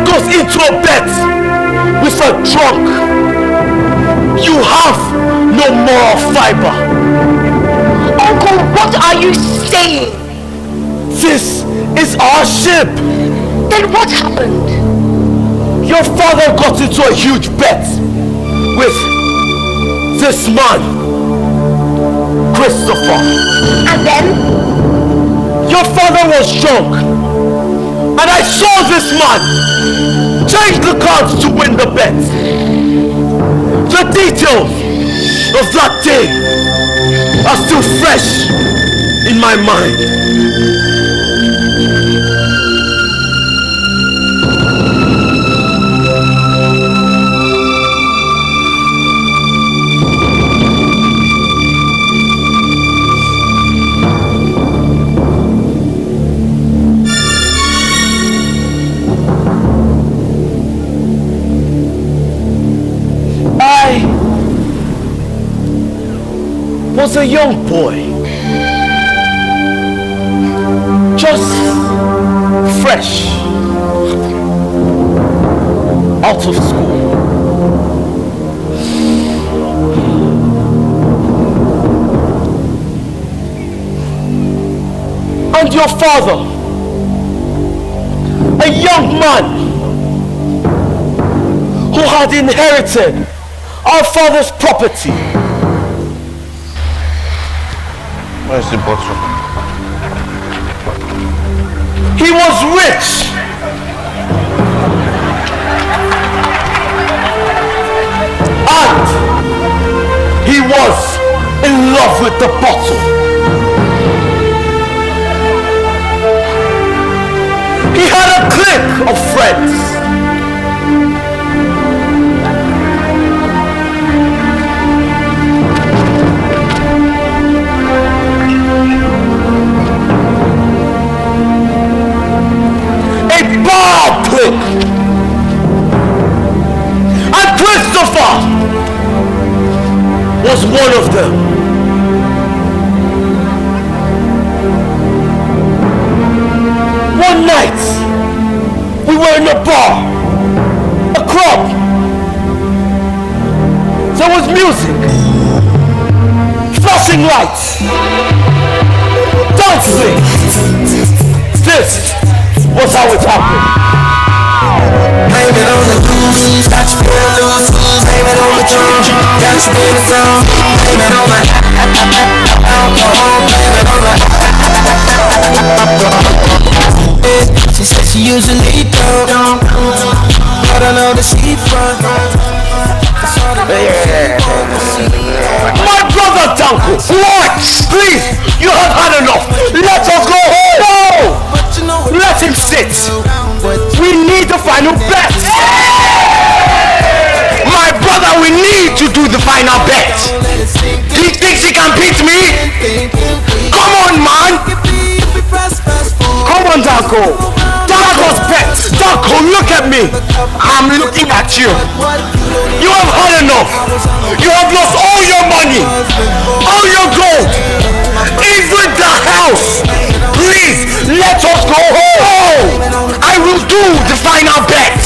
goes into a bet with a drunk? You have no moral fiber. Uncle, what are you saying? This is our ship. Then what happened? Your father got into a huge bet with this man, Christopher. And then? Your father was drunk, and I saw this man Change the cards to win the bet. The details of that day are still fresh in my mind. I was a young boy, just fresh out of school. And your father, a young man who had inherited our father's property. Where's the bottle? He was rich. And he was in love with the bottle. He had a clique of friends. Bar clique. And Christopher was one of them. One night we were in a bar, a club. There was music, flashing lights, dancing. This was how it happened. Blame it on the goose, got you feel loose. Blame it on the drum, got you spin it from. Blame it on the alcohol, blame it on the. She said she usually don't, but I know that she front. My brother Danko, what? Please, you have had enough. Let us go home. No! Let him sit. We need the final bet. My brother, we need to do the final bet. He thinks he can beat me? Come on, man. Come on, Danko. Danko's bet. Danko, look at me. I'm looking at you. You have had enough. You have lost all your money, all your gold, even the house. Please, let us go home. I will do the final bet.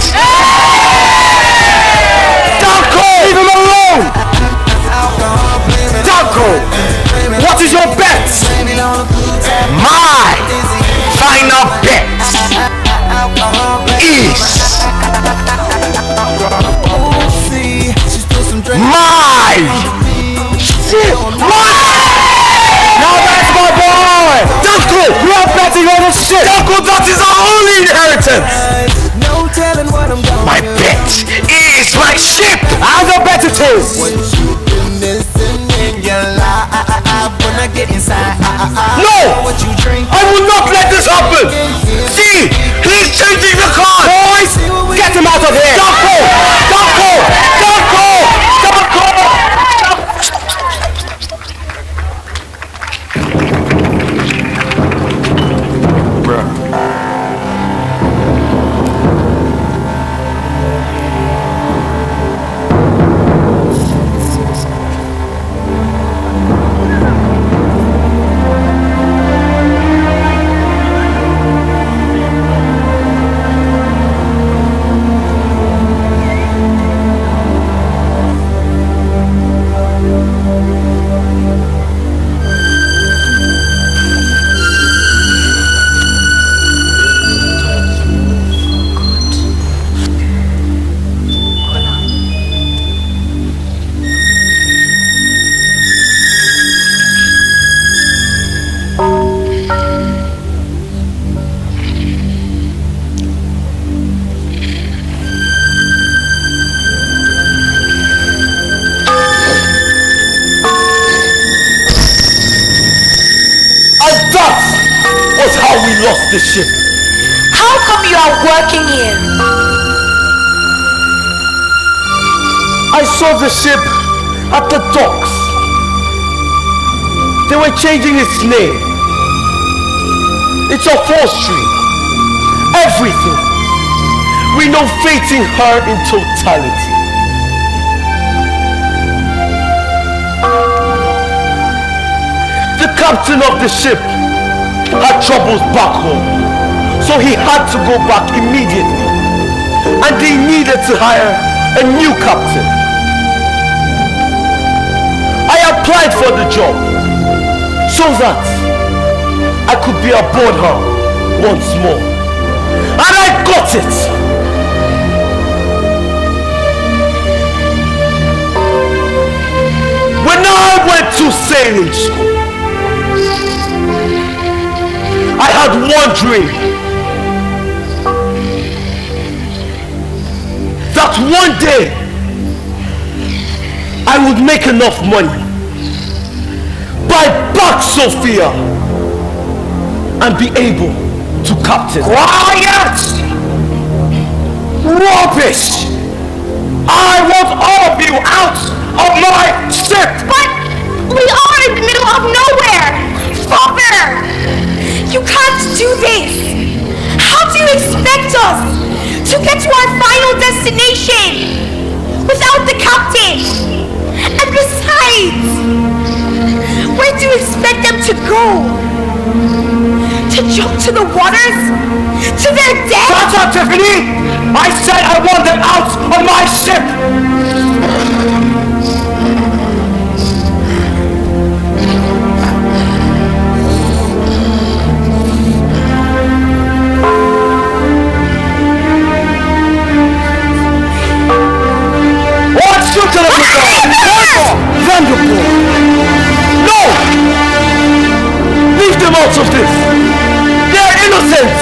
Danko, leave him alone. Danko, what is your bet? My final bet is Now that's my boy! Danko, we are betting on the ship! Danko, that is our only inheritance! My bet is my ship! And the bet it is! No! I will not let this happen! See! He's changing the card! Boys! Get him out of here! Danko! Danko! Danko! Danko! the ship. How come you are working here? I saw the ship at the docks. They were changing its name. It's upholstery. Everything. Renovating her in totality. The captain of the ship had troubles back home, so he had to go back immediately, and they needed to hire a new captain. I applied for the job so that I could be aboard her once more, and I got it. When I went to sailing school, I had one dream. That one day I would make enough money, buy back Sophia, and be able to captain. Quiet! Rubbish! I want all of you out of my ship! But we are in the middle of nowhere! Father! You can't do this! How do you expect us to get to our final destination without the captain? And besides, where do you expect them to go? To jump to the waters? To their death? Shut up, Tiffany! I said I want them out of my ship! What's your Wonderful! No! Leave them out of this! They're innocent!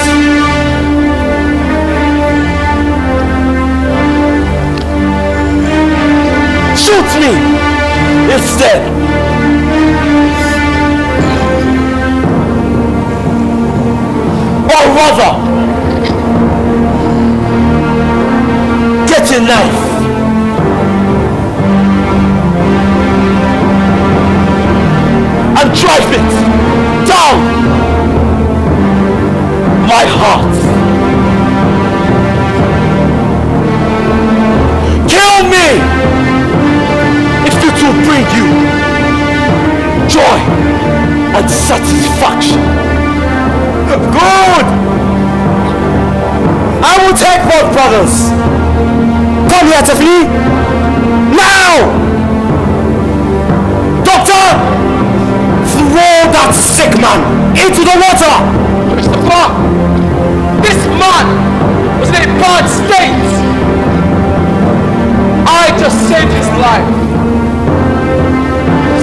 Shoot me instead! Or rather, get a knife and drive it down my heart. Kill me if it will bring you joy and satisfaction. Good! I will take both brothers. Come here, Tiffany. Now! Doctor! Throw that sick man into the water! Christopher! This man was in a bad state! I just saved his life.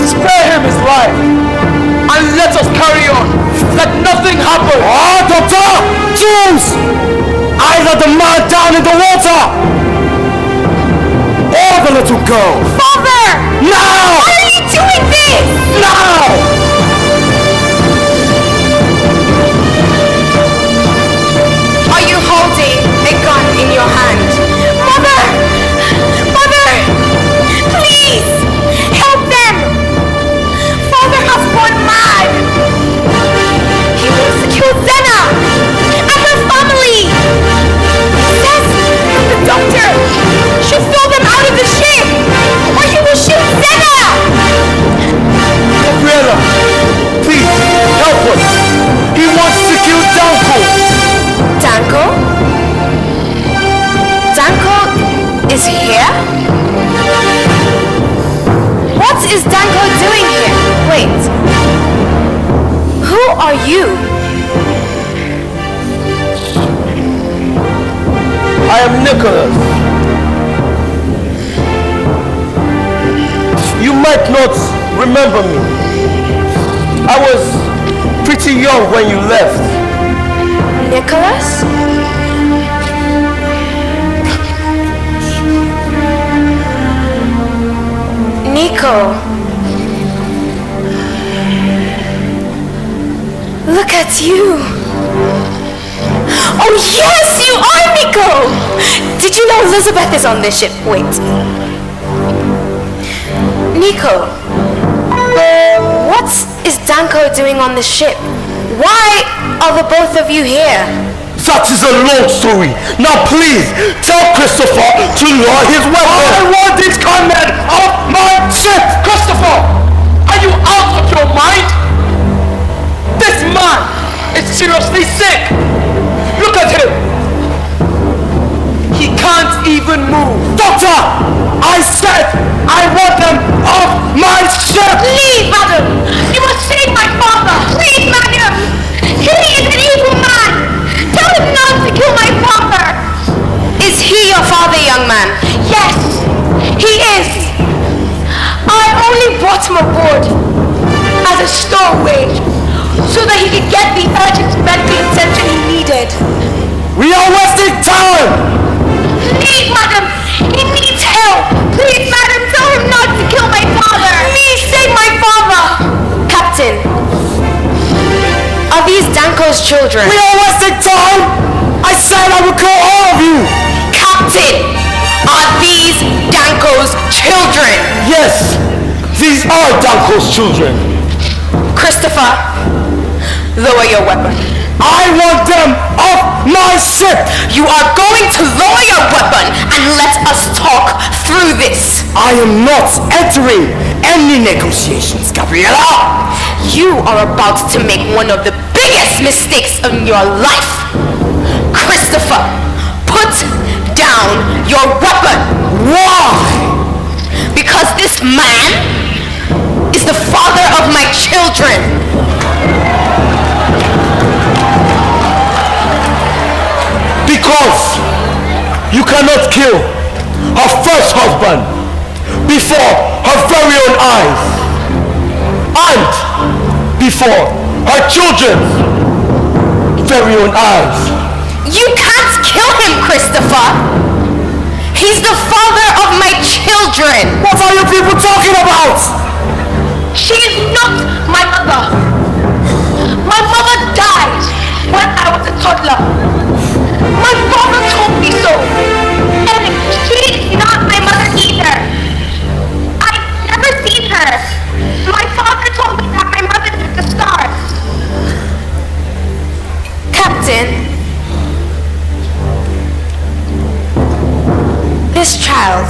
Spare him his life and let us carry on. Let nothing happen. Oh, doctor! Choose! Either the man down in the water or the little girl. Father! Now! Why are you doing this? Now! Are you holding a gun in your hand? Mother! Mother! Please! Help them! Father has gone mad! He wants to kill Zena and her family! He says that the doctor should throw them out of the ship or he will shoot Zena! Gabriella, please help us! He wants to kill Danko! Danko? Danko is here? What is Danko doing here? Wait. Who are you? I am Nicholas. You might not remember me. I was pretty young when you left. Nicholas? Nico. Look at you. Oh yes, you are Nico! Did you know Elizabeth is on this ship? Wait. Nico, what is Danko doing on this ship? Why are the both of you here? That is a long story. Now please, tell Christopher to lower his weapon. I want this gunman off my ship! Christopher, are you out of your mind? This man is seriously sick. Look at him. He can't even move. Doctor, I said I want them off my ship! Please, madam! You must save my father! Please, madam! He is an evil man! Tell him not to kill my father! Is he your father, young man? Yes, he is! I only brought him aboard as a stowaway so that he could get the urgent medical attention he needed. We are wasting time! Please, madam! He needs help! Please, madam, tell him not to kill my father! Please save my father! Captain, are these Danko's children? We are wasting time! I said I would kill all of you! Captain, are these Danko's children? Yes, these are Danko's children. Christopher, lower your weapon. I want them off my ship! You are going to lower your weapon and let us talk through this. I am not entering any negotiations, Gabriella! You are about to make one of the biggest mistakes in your life. Christopher, put down your weapon. Why? Because this man is the father of my children. Because you cannot kill her first husband before her very own eyes and before her children's very own eyes. You can't kill him, Christopher. He's the father of my children. What are you people talking about? She is not my mother. My mother died when I was a toddler. My father told me so. And she is not my mother either. I've never seen her. My father told me that my mother is the stars. Captain, this child,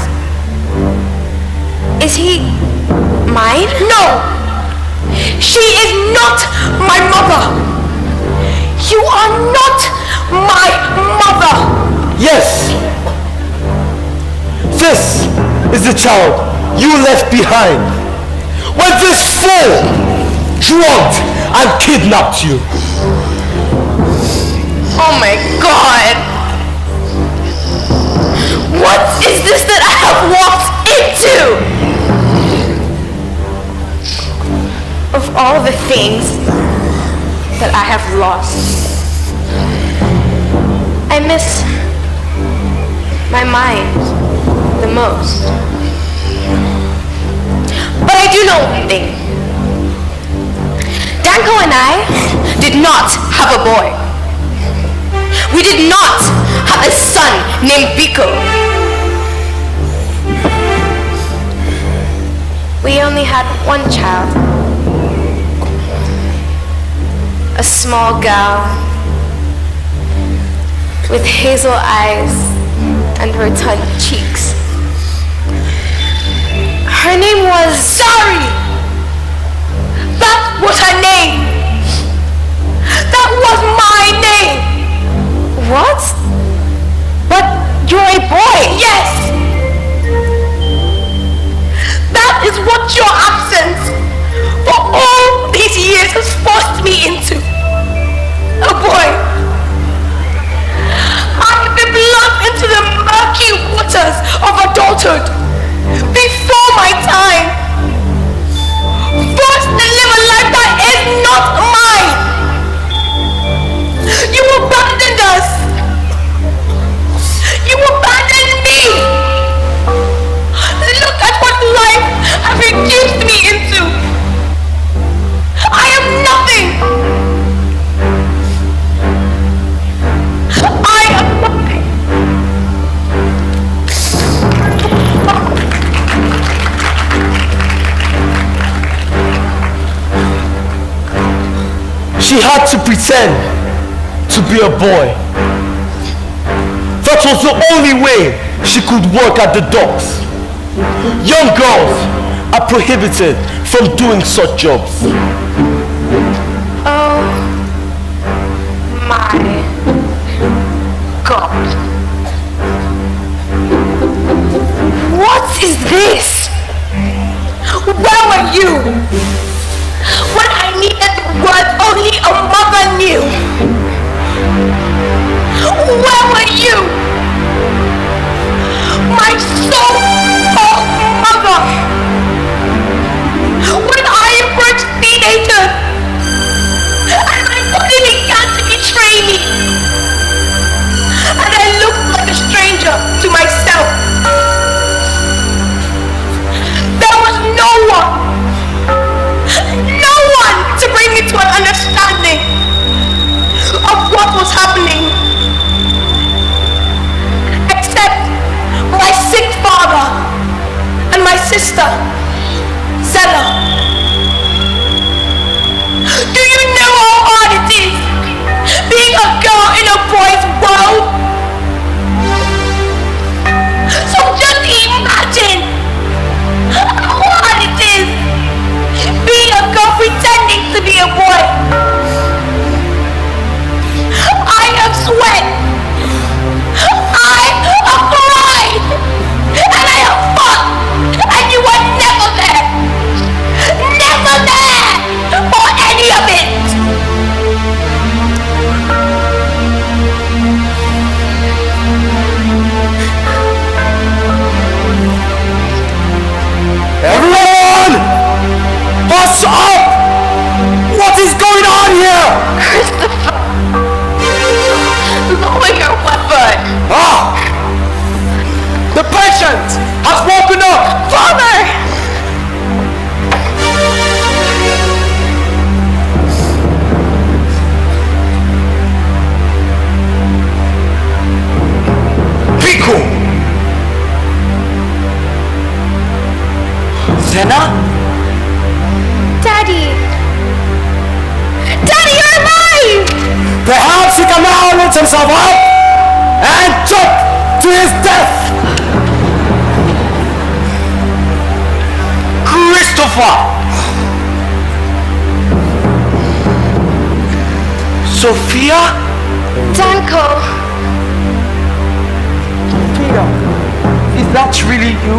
is he mine? No! She is not my mother! You are not my mother! Yes! This is the child you left behind when this fool drugged and kidnapped you. Oh my God! What is this that I have walked into? Of all the things that I have lost, I miss my mind the most. But I do know one thing. Danko and I did not have a boy. We did not have a son named Biko. We only had one child. A small girl with hazel eyes and rotund cheeks. Her name was Zari. That was her name. That was my name. What? But you're a boy. Yes. That is what your absence for all these years has forced me into. A boy. I have been plucked into the murky waters of adulthood before my time. Forced to live a life that is not mine. You abandoned us. You abandoned me. Look at what life has reduced me into. I am nothing. She had to pretend to be a boy. That was the only way she could work at the docks. Young girls are prohibited from doing such jobs. Oh my God. What is this? Where were you when I needed the word only a mother knew? Where were you? My so-called mother. When I approached teenager and my body began to betray me. And I looked like a stranger to myself. There was no one to bring me to an understanding of what was happening. Except my sick father and my sister, Zella. Do you know how hard it is being a girl in a boy's world? So just imagine how hard it is being a girl pretending to be a boy. I have sweat. I have cried. And I have fought. And you were never there. Never there for any of it. Everyone! Bust up! What is going on here? Christopher, lower your weapon. Ah! The patient has woken up! Father! Pico! Zena? Daddy! Daddy, you're alive! Perhaps he can now lift himself up and jump to his death! Christopher! Sophia? Danko! Sophia, is that really you?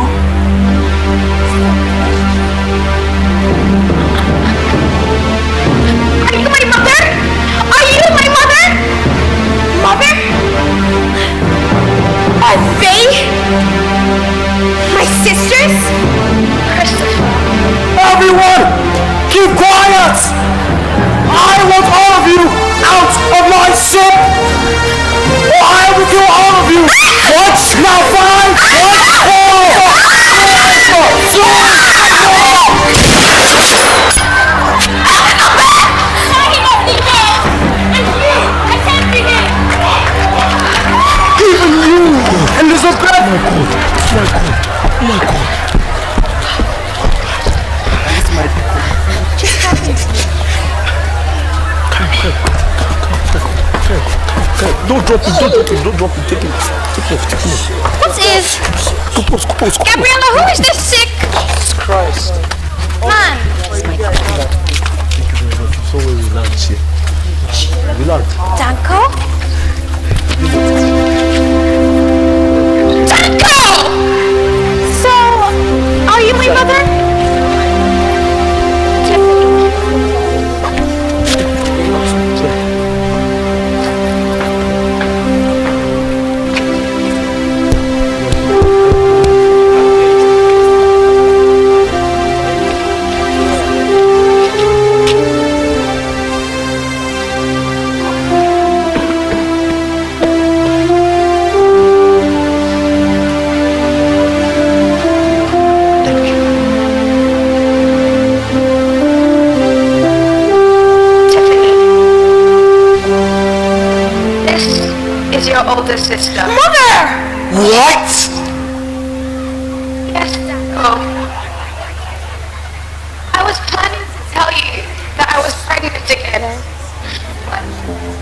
Are you my mother? Are you my mother? Mother? Are they my sisters? Christopher. Everyone, keep quiet! I want all of you out of my ship! I will kill all of you! What? Now 5, 4, 3, even you, Elizabeth! Oh my God. Oh my God. Don't drop it, take it off. What is? Gabriella, who is this sick? Jesus Christ. Man. So relax here. Relax. Danko? Danko! So, are you my mother? Your older sister. Mother! What? Yes, Danko. I was planning to tell you that I was pregnant again.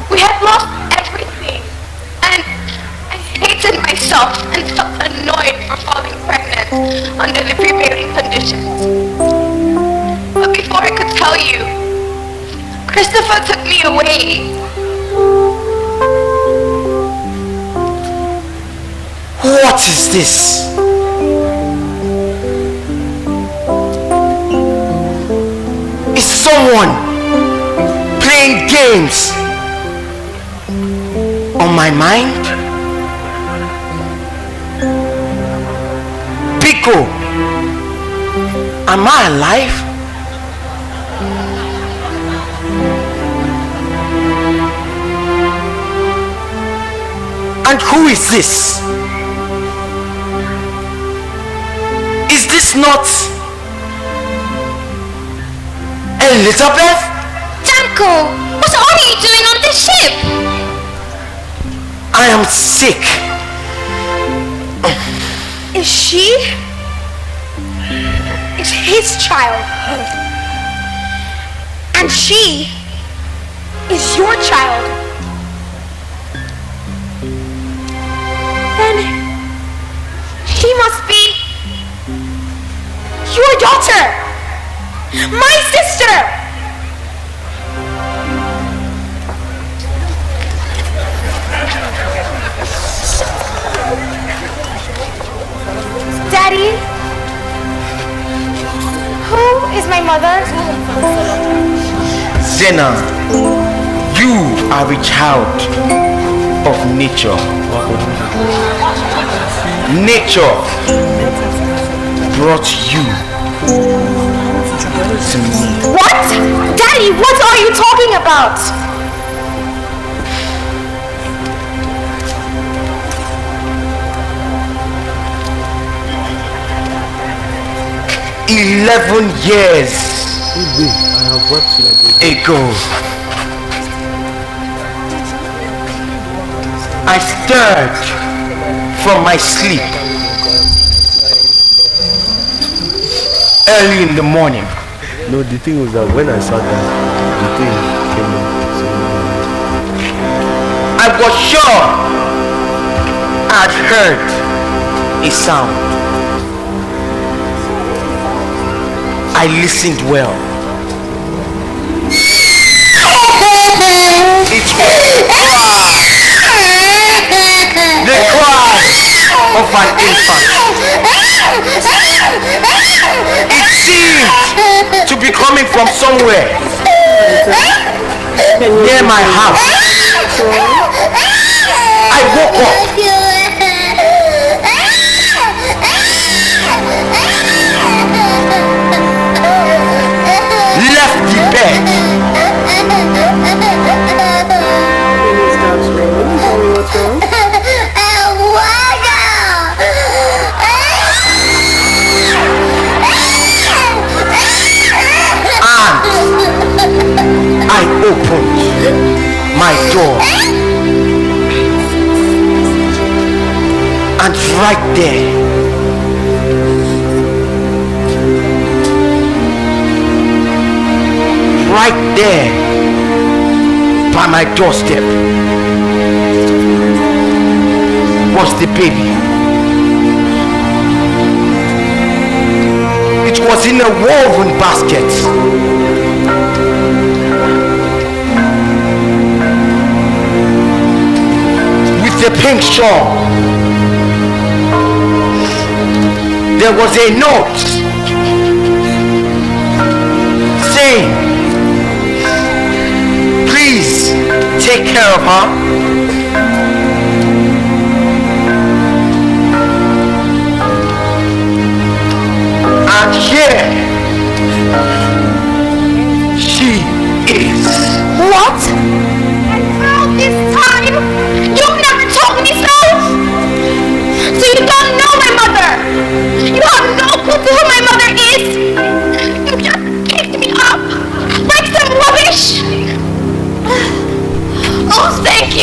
We had lost everything, and I hated myself and felt annoyed for falling pregnant under the prevailing conditions. But before I could tell you, Christopher took me away. What is this? Is someone playing games on my mind? Pico, am I alive? And who is this? Is this not Elizabeth? Janko, what are you doing on this ship? I am sick. Is she? Is his child. And she is your child. Then she must be your daughter, my sister. Daddy, who is my mother? Zena, you are a child of nature. Nature brought you to me. What? Daddy, what are you talking about? 11 years ago, I stirred from my sleep early in the morning. No, the thing was that when I sat down, the thing came up. I was sure I'd heard a sound. I listened well. It was the cry of an infant. It seemed to be coming from somewhere near my house. I woke up. Left the bed. And I opened my door. And right there, right there by my doorstep was the baby. It was in a woven basket. With a pink shawl. There was a note saying, please take care of her. And here she is. What? And all this time, you've never told me so? So you don't know my mother? You have no clue who my mother is? You just picked me up like some rubbish? Oh, thank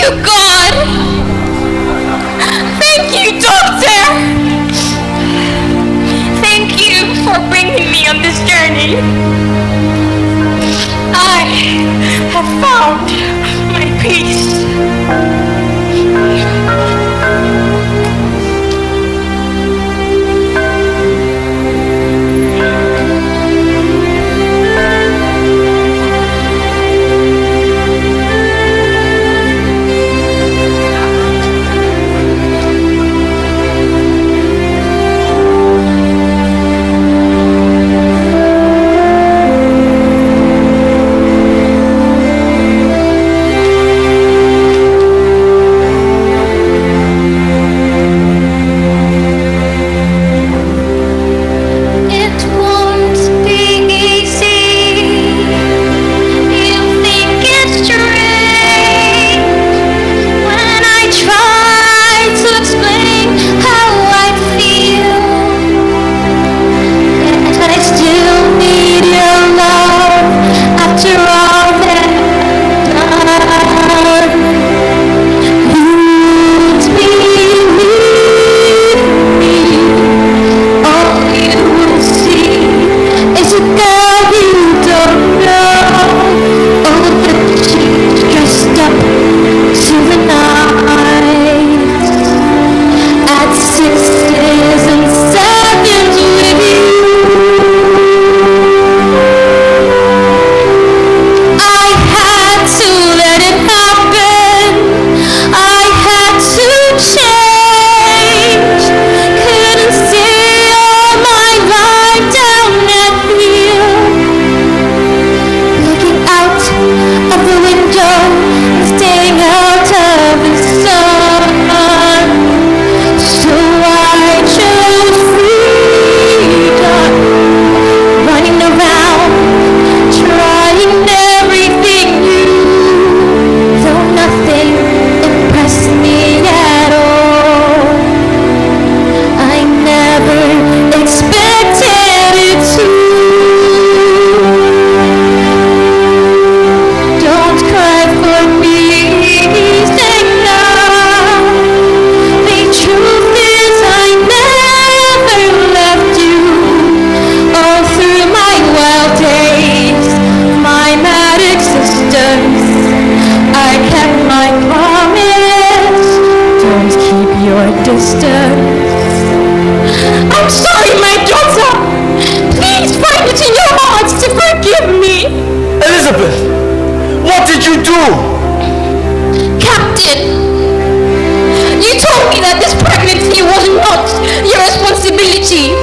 was not your responsibility.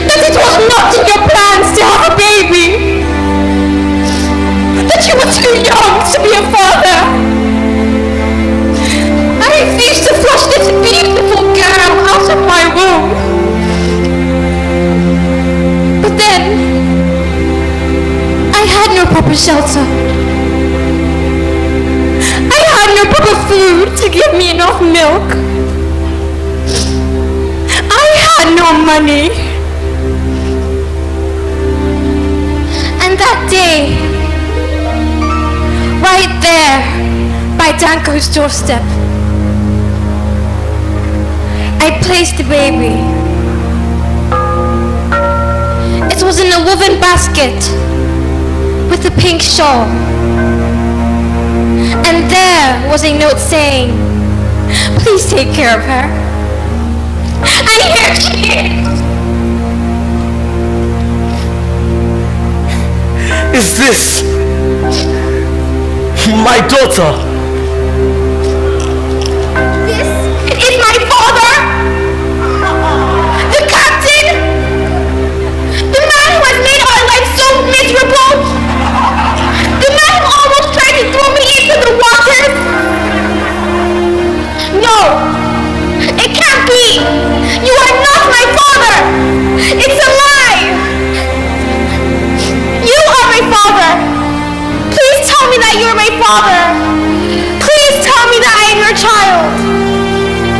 That it was not in your plans to have a baby. That you were too young to be a father. I refused to flush this beautiful girl out of my womb. But then, I had no proper shelter. I had no proper food to give me enough milk. I had no money. And that day, right there by Danko's doorstep, I placed the baby. It was in a woven basket with a pink shawl. And there was a note saying, please take care of her. And here she is. Is this my daughter? This is my father, the captain, the man who has made our life so miserable, the man who almost tried to throw me into the water. No, it can't be. You are not my father. It's a lie. You are my father. Please tell me that you're my father. Please tell me that I am your child.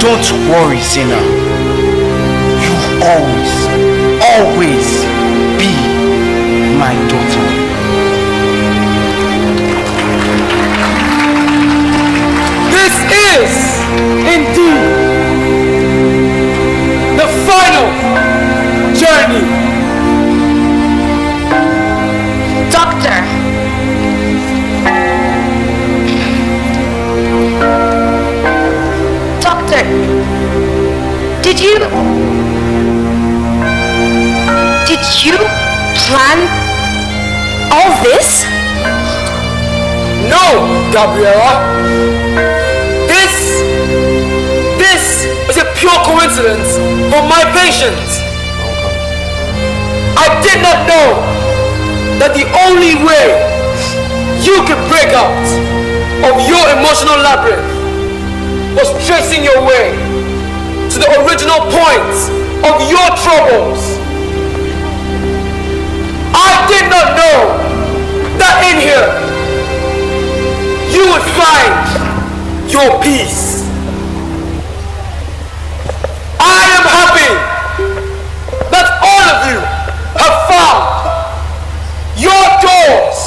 Don't worry, Zina. You always be my daughter. This is indeed the final journey. Doctor. Doctor, did you plan all this? No, Gabriella. This is a pure coincidence for my patients. I did not know that the only way you could break out of your emotional labyrinth was tracing your way to the original point of your troubles. I did not know that in here you would find your peace. I am happy that all of you have found your doors.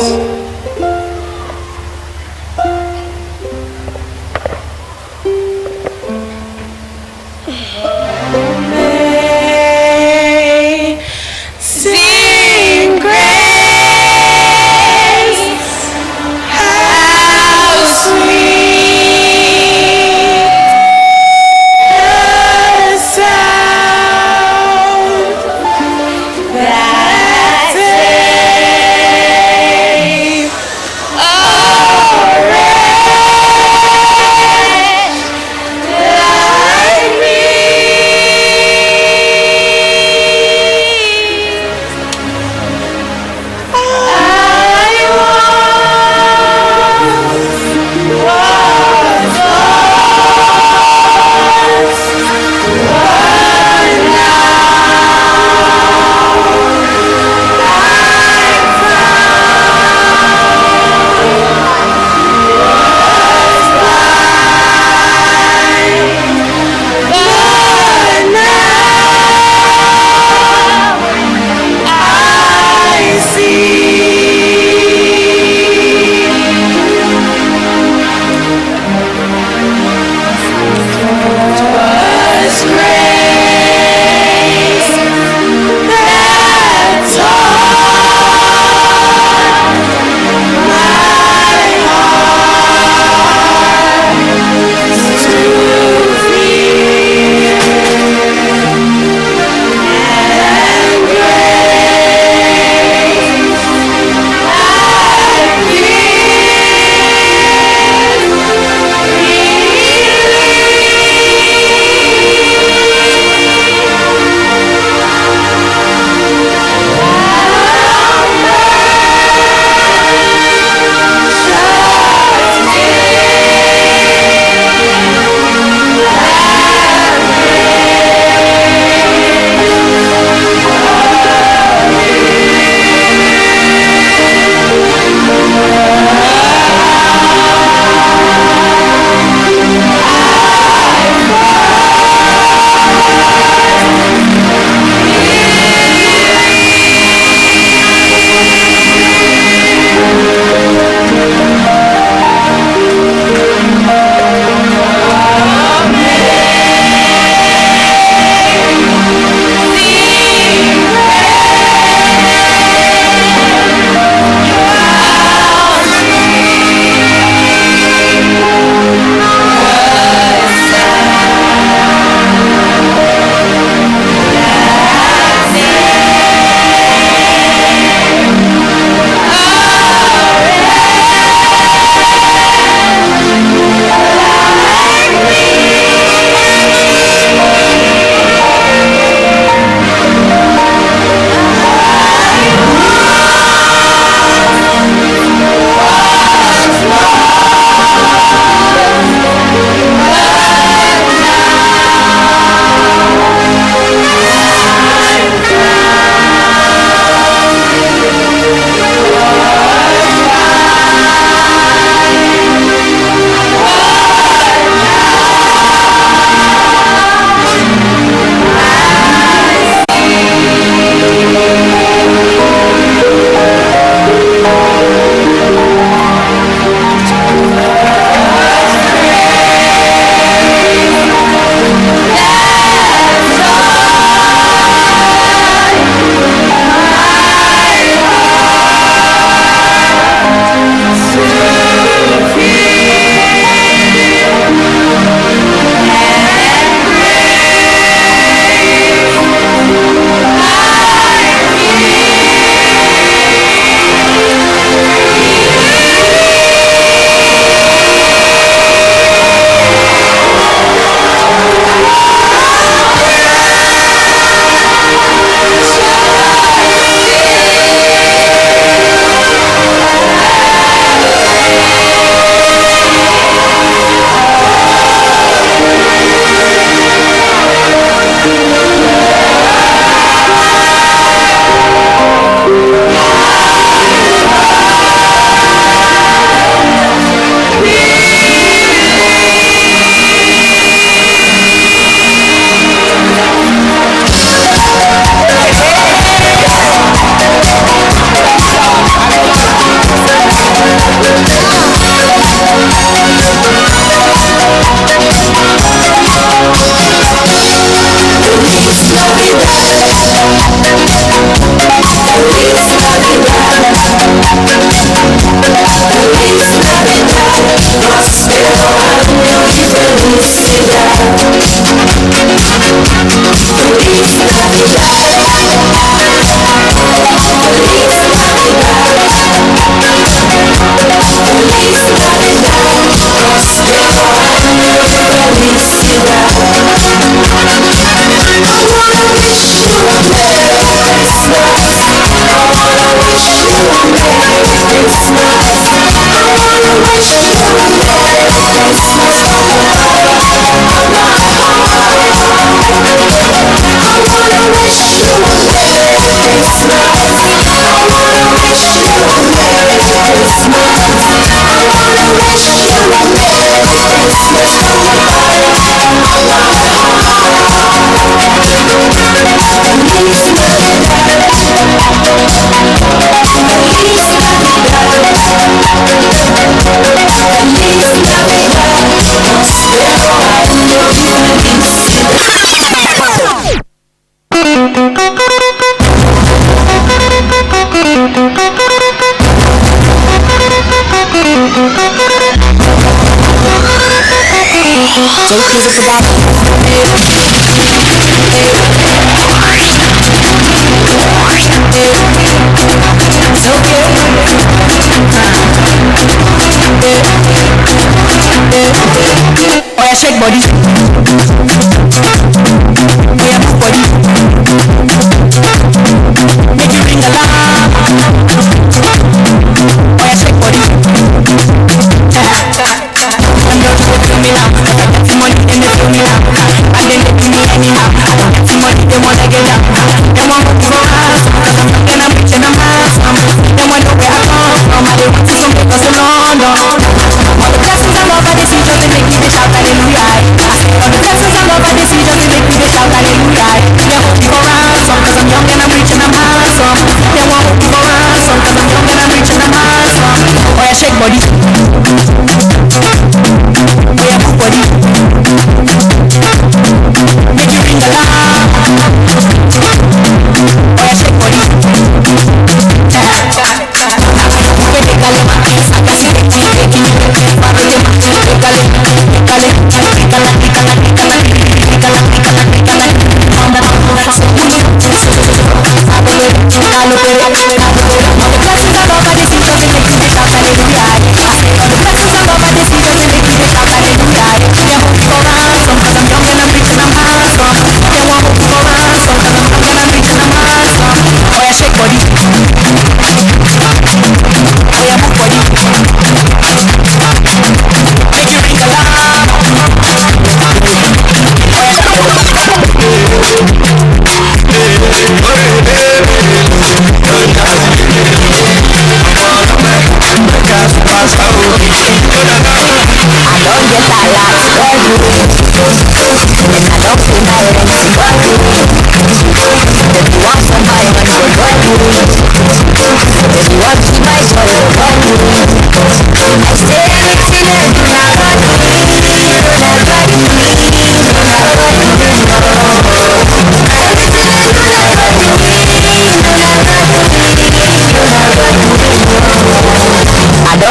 Sing grace, how sweet the sound.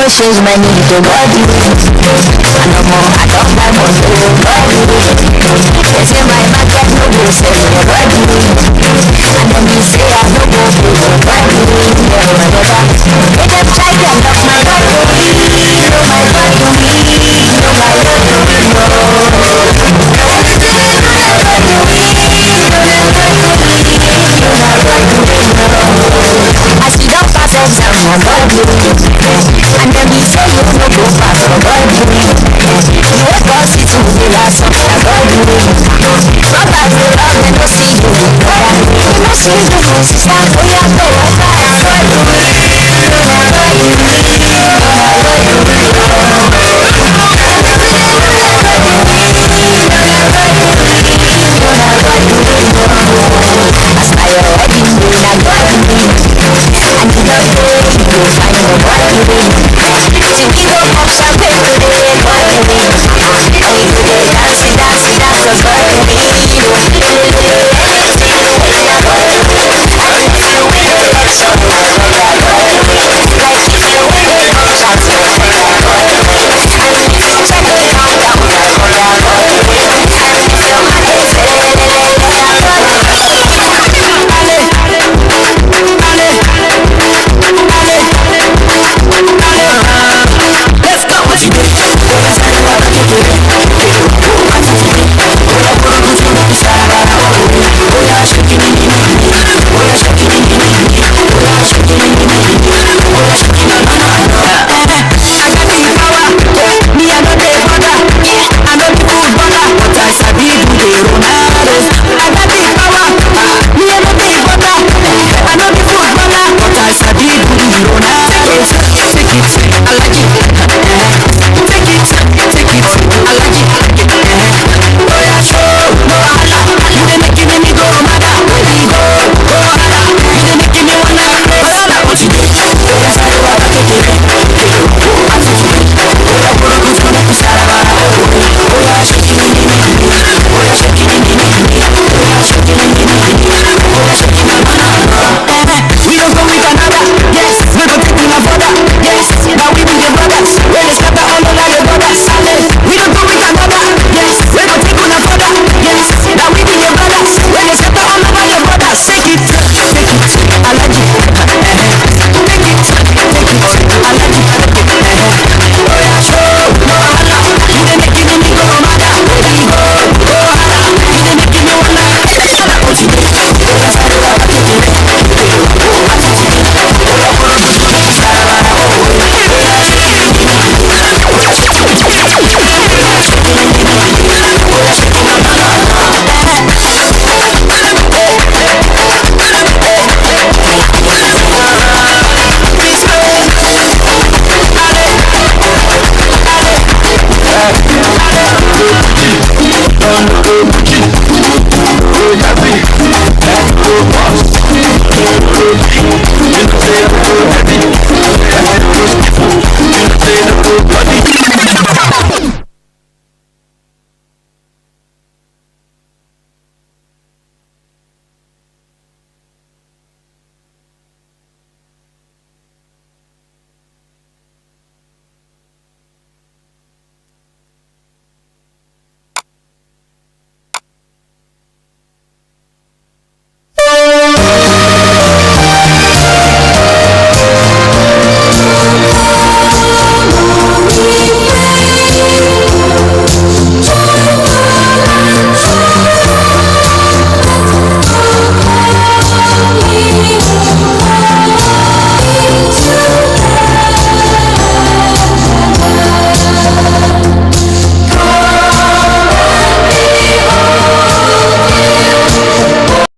won't change my need to God you. And no more, I don't buy more to God you. They say my market no go sell me God you. And then you say I no go pay God you. They them try to knock my God you. You know my God you. You know my God you. As you don't pass exam, my God you. And then we say you no go pass, my God you. You wake up, see to the last of my God you. Brothers they love, they no see you. They no see you, sister, we are go, God you.